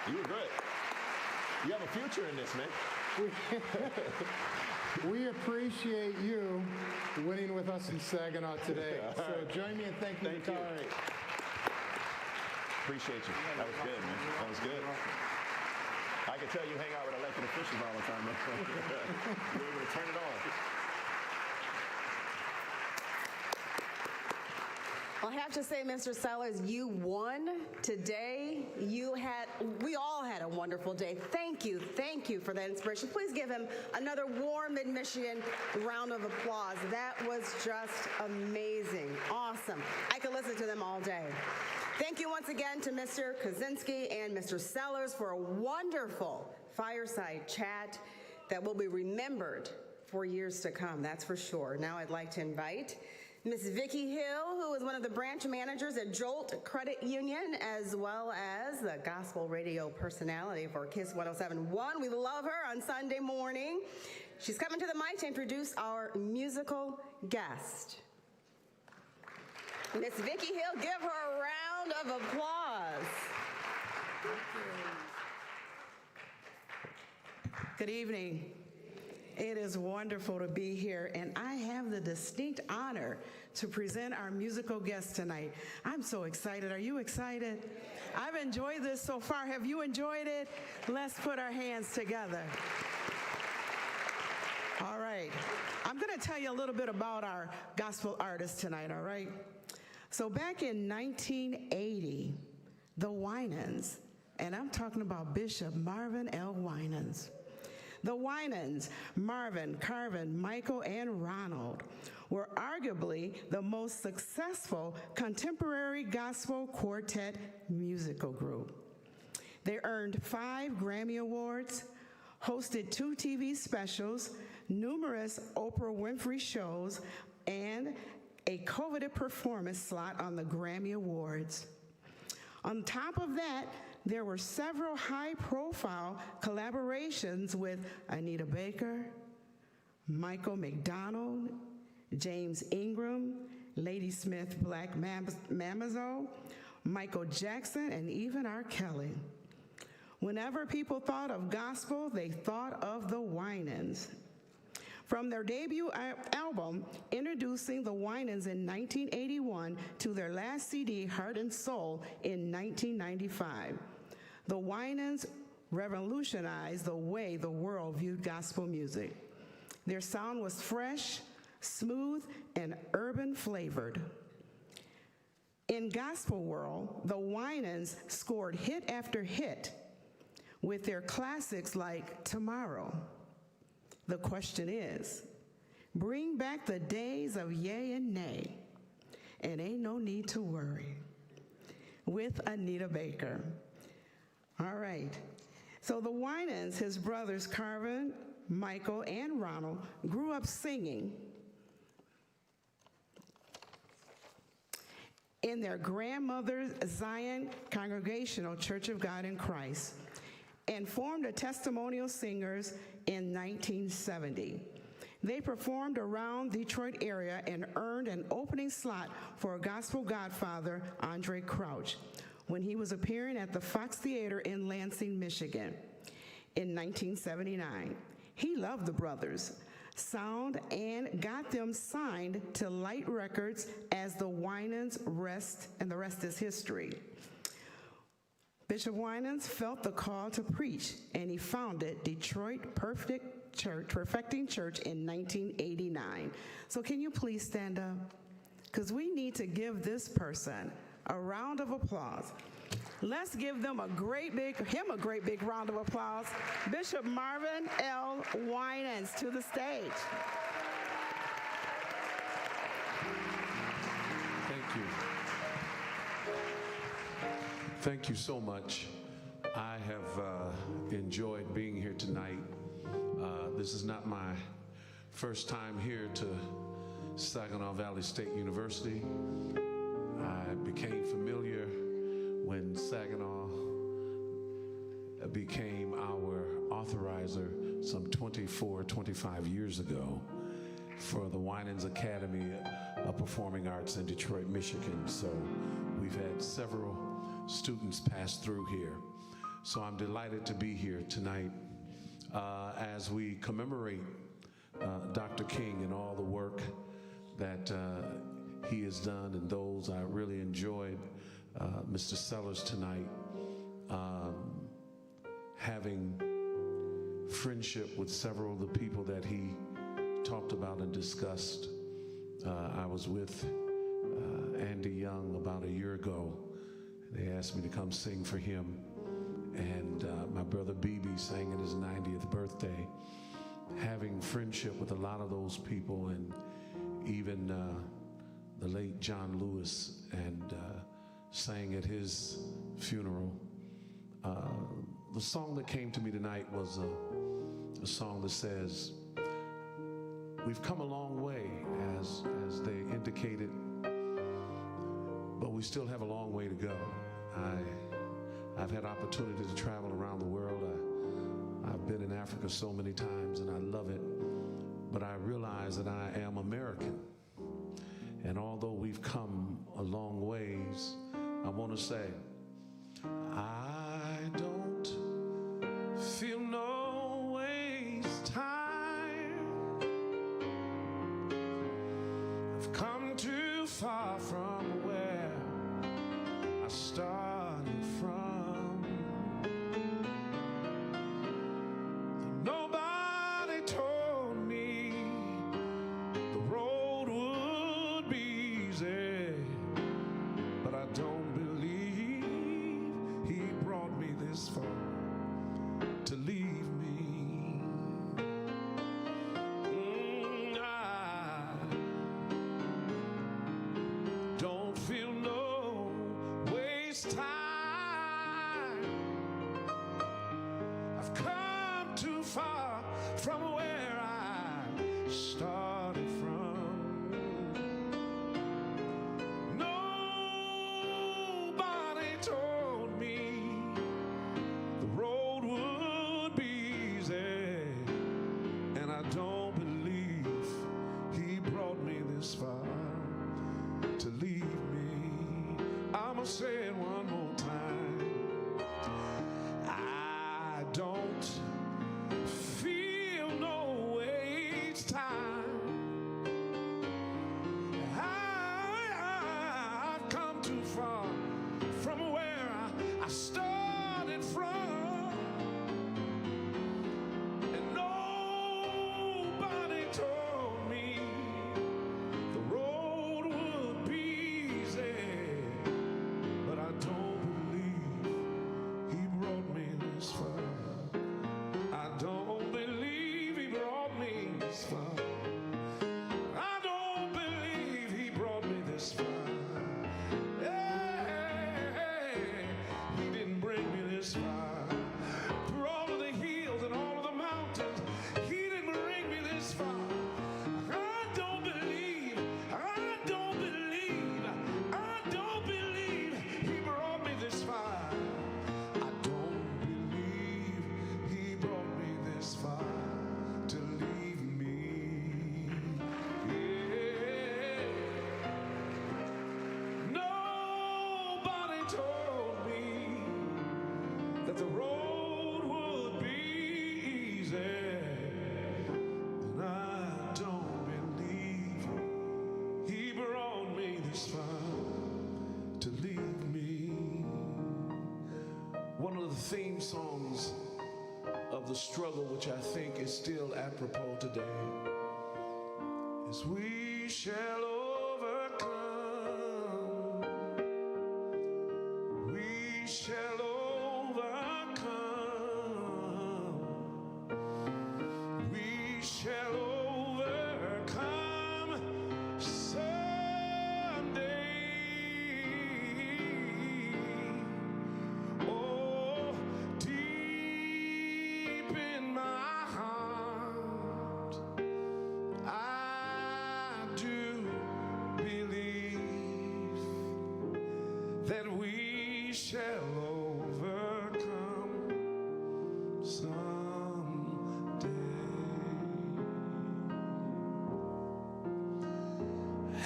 You were good. You have a future in this, man. We appreciate you winning with us in Saginaw today. So join me in thanking Bakari. Appreciate you. That was good, man. That was good. I can tell you hang out with elected officials all the time. You're able to turn it on. Well, I have to say, Mr. Sellers, you won today. We all had a wonderful day. Thank you for that inspiration. Please give him another warm Mid-Michigan round of applause. That was just amazing, awesome. I could listen to them all day. Thank you once again to Mr. Kaczynski and Mr. Sellers for a wonderful fireside chat that will be remembered for years to come, that's for sure. Now I'd like to invite Ms. Vicki Hill, who is one of the branch managers at Jolt Credit Union, as well as the gospel radio personality for KISS 107.1. We love her on Sunday morning. She's coming to the mic to introduce our musical guest. Ms. Vicki Hill, give her a round of applause. Good evening. It is wonderful to be here, and I have the distinct honor to present our musical guest tonight. I'm so excited. Are you excited? I've enjoyed this so far. Have you enjoyed it? Let's put our hands together. All right. I'm going to tell you a little bit about our gospel artist tonight, all right? So back in 1980, the Winans, and I'm talking about Bishop Marvin L. Winans. The Winans, Marvin, Carvin, Michael, and Ronald, were arguably the most successful contemporary gospel quartet musical group. They earned 5 Grammy Awards, hosted 2 TV specials, numerous Oprah Winfrey shows, and a coveted performance slot on the Grammy Awards. On top of that, there were several high-profile collaborations with Anita Baker, Michael McDonald, James Ingram, Ladysmith Black Mambazo, Michael Jackson, and even R. Kelly. Whenever people thought of gospel, they thought of the Winans. From their debut album, introducing the Winans in 1981 to their last CD, Heart and Soul, in 1995. The Winans revolutionized the way the world viewed gospel music. Their sound was fresh, smooth and urban flavored. In gospel world, the Winans scored hit after hit with their classics like Tomorrow. The question is, bring back the days of yay and nay, and ain't no need to worry, with Anita Baker. All right. So the Winans, his brothers Carvin, Michael, and Ronald, grew up singing in their grandmother's Zion Congregational Church of God in Christ and formed the Testimonial Singers in 1970. They performed around Detroit area and earned an opening slot for gospel godfather Andre Crouch when he was appearing at the Fox Theater in Lansing, Michigan in 1979. He loved the brothers' sound and got them signed to Light Records as the Winans Rest, and the rest is history. Bishop Winans felt the call to preach, and he founded Detroit Perfecting Church in 1989. So can you please stand up? Because we need to give this person a round of applause. Let's give them him a great big round of applause. Bishop Marvin L. Winans to the stage. Thank you. Thank you so much. I have enjoyed being here tonight. This is not my first time here to Saginaw Valley State University. I became familiar when Saginaw became our authorizer some 25 years ago for the Winans Academy of Performing Arts in Detroit, Michigan. So we've had several students pass through here. So I'm delighted to be here tonight as we commemorate Dr. King and all the work that he has done, and those I really enjoyed Mr. Sellers tonight, having friendship with several of the people that he talked about and discussed. I was with Andy Young about a year ago. They asked me to come sing for him, and my brother BB sang at his 90th birthday. Having friendship with a lot of those people, and even the late John Lewis, and sang at his funeral. The song that came to me tonight was a song that says, we've come a long way, as they indicated, but we still have a long way to go. I've had opportunity to travel around the world. I've been in Africa so many times, and I love it, but I realize that I am American. And although we've come a long ways, I want to say, I don't feel no waste time. I've come too far from where I started from. Nobody told me the road would be easy, but I don't believe he brought me this far to leave me. I don't feel no waste time. I've come too far from where I started from. Nobody told me the road would be easy, and I don't believe he brought me this far to leave me. I'ma say it one more time. I don't feel no waste time. I've come too far from where I started from, and nobody told me this far. Hey, he didn't bring me this far. Through all of the hills and all of the mountains, he didn't bring me this far. I don't believe he brought me this far. I don't believe he brought me this far to leave me. Yeah. Nobody told me that the road would be easy. And I don't believe he brought me this far to leave me. One of the theme songs of the struggle, which I think is still apropos today, is "We shall overcome. We shall overcome. We shall overcome someday. Oh, deep in my heart, I do believe that we shall overcome someday.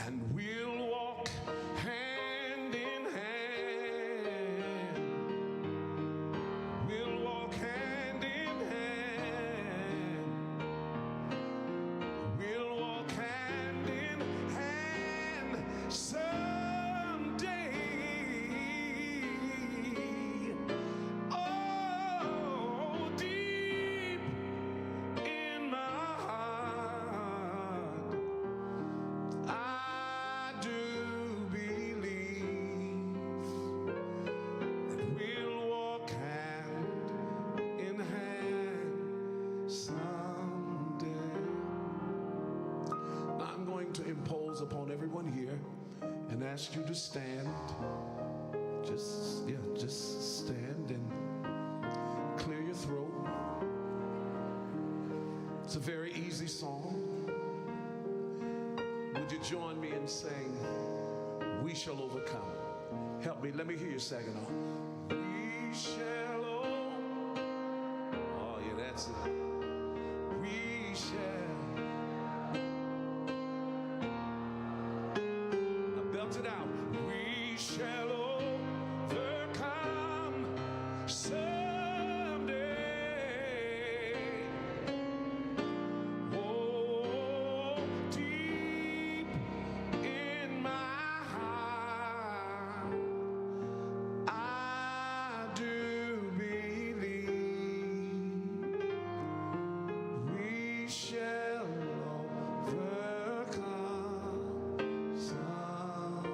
And we'll walk hand in hand. We'll walk hand in hand. We'll walk hand in hand someday. Oh, deep in my heart, I do believe that we'll walk hand in hand someday. Now I'm going to impose upon everyone here and ask you to stand. Just stand and clear your throat. It's a very easy song. Would you join me in saying, "We shall overcome"? Help me, let me hear you sing it on. We shall oh yeah, that's it. We shall. Now belt it out. We shall overcome someday. Oh, deep in my heart, I do believe we shall overcome someday.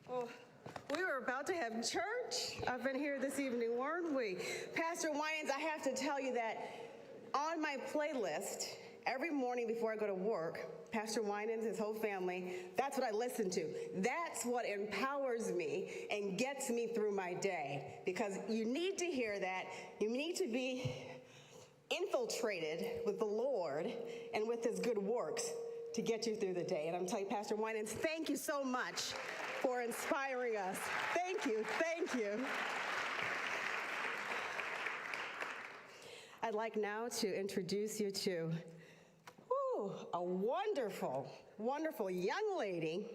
Well, we were about to have church up in here this evening, weren't we? Pastor Winans, I have to tell you that on my playlist, every morning before I go to work, Pastor Winans, his whole family, that's what I listen to. That's what empowers me and gets me through my day. Because you need to hear that. You need to be infiltrated with the Lord and with his good works to get you through the day. And I'm telling you, Pastor Winans, thank you so much for inspiring us. Thank you, thank you. I'd like now to introduce you to a wonderful, wonderful young lady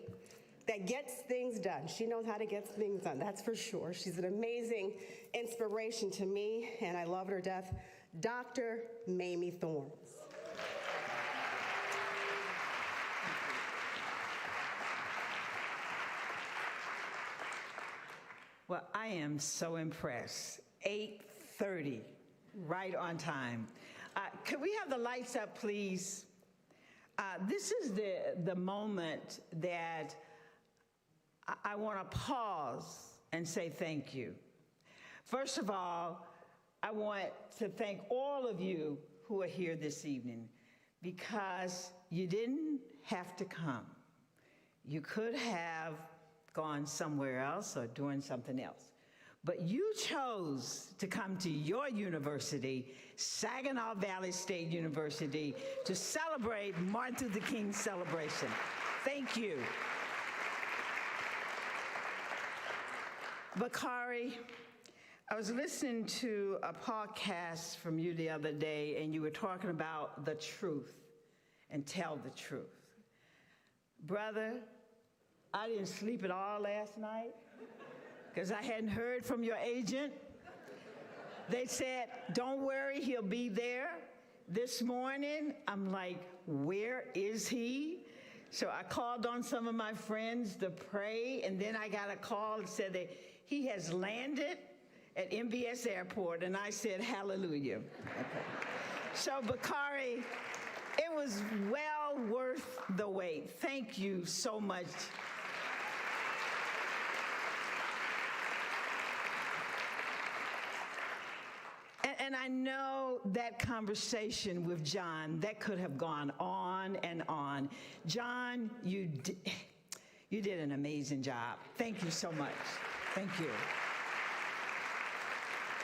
that gets things done. She knows how to get things done, that's for sure. She's an amazing inspiration to me, and I love her to death, Dr. Mamie Thorns. Well, I am so impressed. 8 8:30, right on time. Could we have the lights up, please? This is the moment that I want to pause and say thank you. First of all, I want to thank all of you who are here this evening, because you didn't have to come. You could have gone somewhere else or doing something else. But you chose to come to your university, Saginaw Valley State University, to celebrate Martin Luther King's celebration. Thank you. Bakari, I was listening to a podcast from you the other day, and you were talking about the truth and tell the truth. Brother, I didn't sleep at all last night because I hadn't heard from your agent. They said, don't worry, he'll be there. This morning, I'm like, where is he? So I called on some of my friends to pray, and then I got a call that said that he has landed at MBS Airport, and I said, hallelujah. Okay. So Bakari, it was well worth the wait. Thank you so much. And I know that conversation with John, that could have gone on and on. John, you did an amazing job. Thank you so much. Thank you.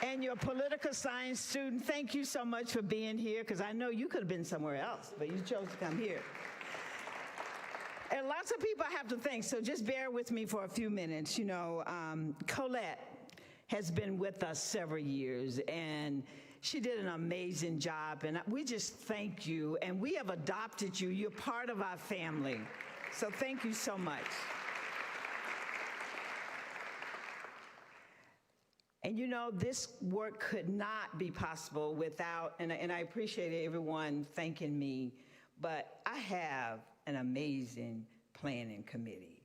And your political science student, thank you so much for being here, because I know you could have been somewhere else, but you chose to come here. And lots of people I have to thank, so just bear with me for a few minutes. You know, Colette has been with us several years, and she did an amazing job, and we just thank you, and we have adopted you. You're part of our family, so thank you so much. And you know, this work could not be possible without, and I appreciate everyone thanking me, but I have an amazing planning committee.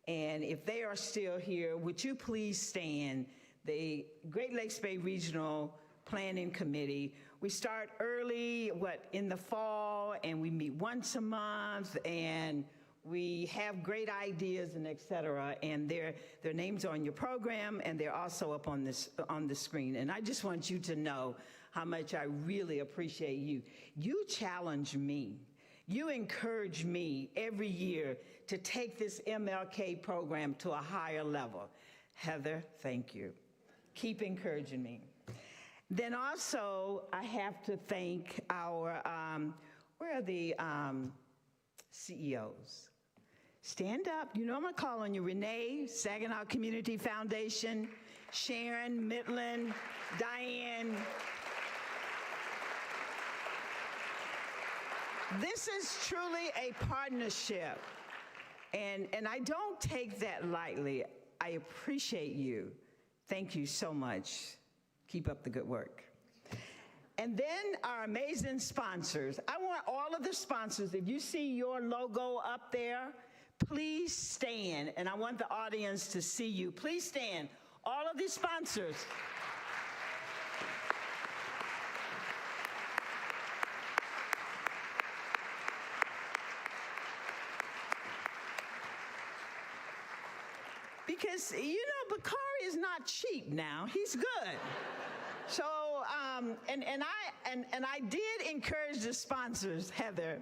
And if they are still here, would you please stand? The Great Lakes Bay Regional Planning Committee. We start early, in the fall, and we meet once a month, and we have great ideas and et cetera, and their names are on your program, and they're also up on the screen. And I just want you to know how much I really appreciate you. You challenge me. You encourage me every year to take this MLK program to a higher level. Heather, thank you. Keep encouraging me. Then also, I have to thank our, where are the CEOs? Stand up. You know I'm going to call on you. Renee, Saginaw Community Foundation, Sharon, Midland, Diane. This is truly a partnership, and I don't take that lightly. I appreciate you. Thank you so much. Keep up the good work. And then our amazing sponsors. I want all of the sponsors, if you see your logo up there, please stand. And I want the audience to see you. Please stand. All of these sponsors. Because, you know, Bakari is not cheap now. He's good. So, and I did encourage the sponsors, Heather.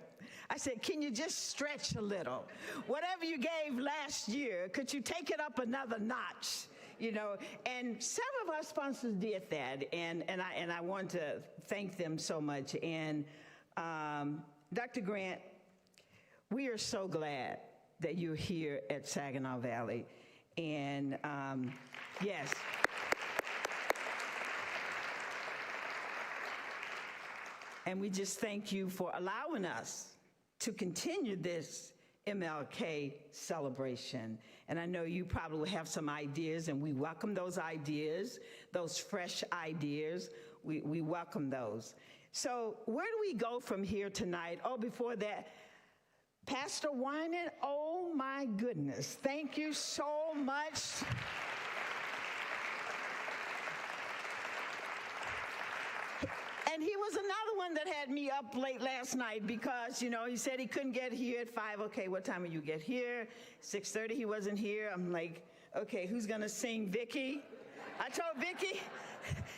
I said, can you just stretch a little? Whatever you gave last year, could you take it up another notch? You know, and several of our sponsors did that, and I want to thank them so much. And Dr. Grant, we are so glad that you're here at Saginaw Valley. And yes. And we just thank you for allowing us to continue this MLK celebration. And I know you probably have some ideas, and we welcome those ideas, those fresh ideas. We welcome those. So where do we go from here tonight? Oh, before that, Pastor Winan, oh my goodness, thank you so much. was another one that had me up late last night because, he said he couldn't get here at 5. Okay, what time will you get here? 6:30, he wasn't here. I'm like, okay, who's going to sing Vicky? I told Vicky,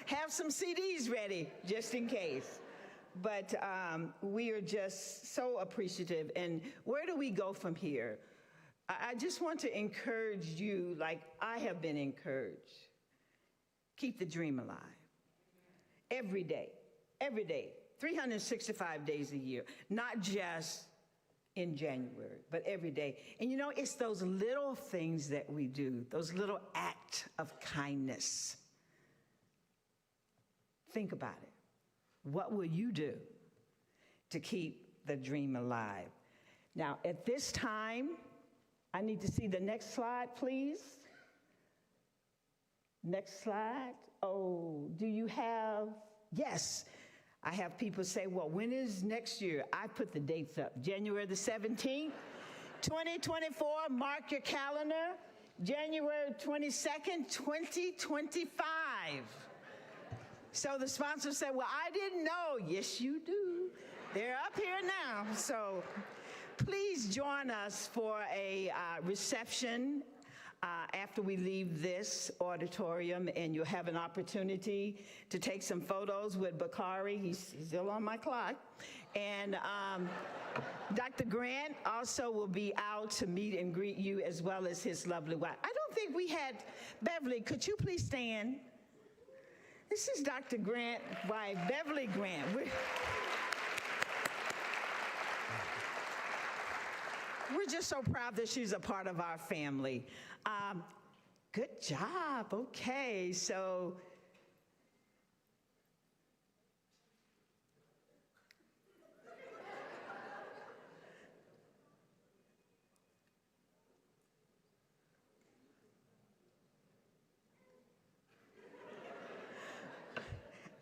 have some CDs ready, just in case. But we are just so appreciative. And where do we go from here? I just want to encourage you like I have been encouraged. Keep the dream alive. Every day, 365 days a year, not just in January, but every day. And it's those little things that we do, those little acts of kindness. Think about it. What will you do to keep the dream alive? Now, at this time, I need to see the next slide, please. Next slide. Oh, do you have? Yes. I have people say, well, when is next year? I put the dates up. January the 17th, 2024. Mark your calendar. January 22nd, 2025. So the sponsor said, well, I didn't know. Yes, you do. They're up here now. So please join us for a reception after we leave this auditorium, and you'll have an opportunity to take some photos with Bakari. He's still on my clock. And Dr. Grant also will be out to meet and greet you, as well as his lovely wife. I don't think we had, Beverly, could you please stand? This is Dr. Grant's wife, Beverly Grant. We're just so proud that she's a part of our family. Good job. Okay, so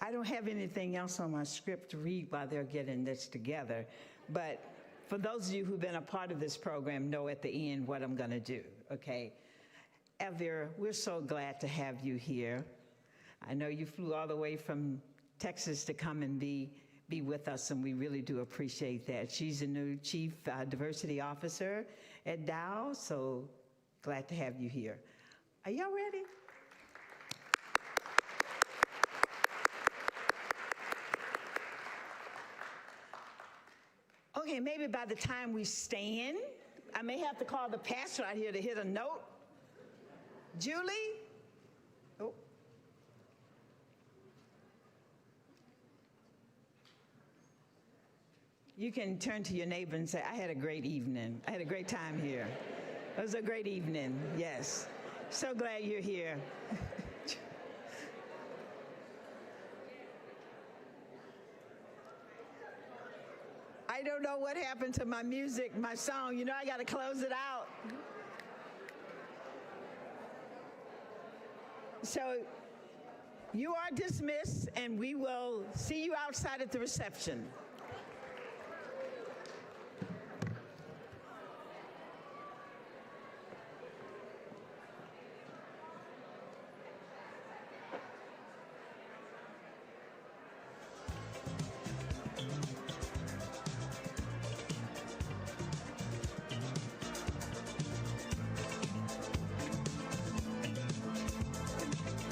I don't have anything else on my script to read while they're getting this together, but for those of you who've been a part of this program know at the end what I'm going to do, okay? Elvira, we're so glad to have you here. I know you flew all the way from Texas to come and be with us, and we really do appreciate that. She's the new Chief Diversity Officer at Dow, so glad to have you here. Are y'all ready? Okay, maybe by the time we stand, I may have to call the pastor out here to hit a note. Julie? Oh. You can turn to your neighbor and say, I had a great evening. I had a great time here. It was a great evening, yes. So glad you're here. I don't know what happened to my music, my song. I got to close it out. So you are dismissed, and we will see you outside at the reception.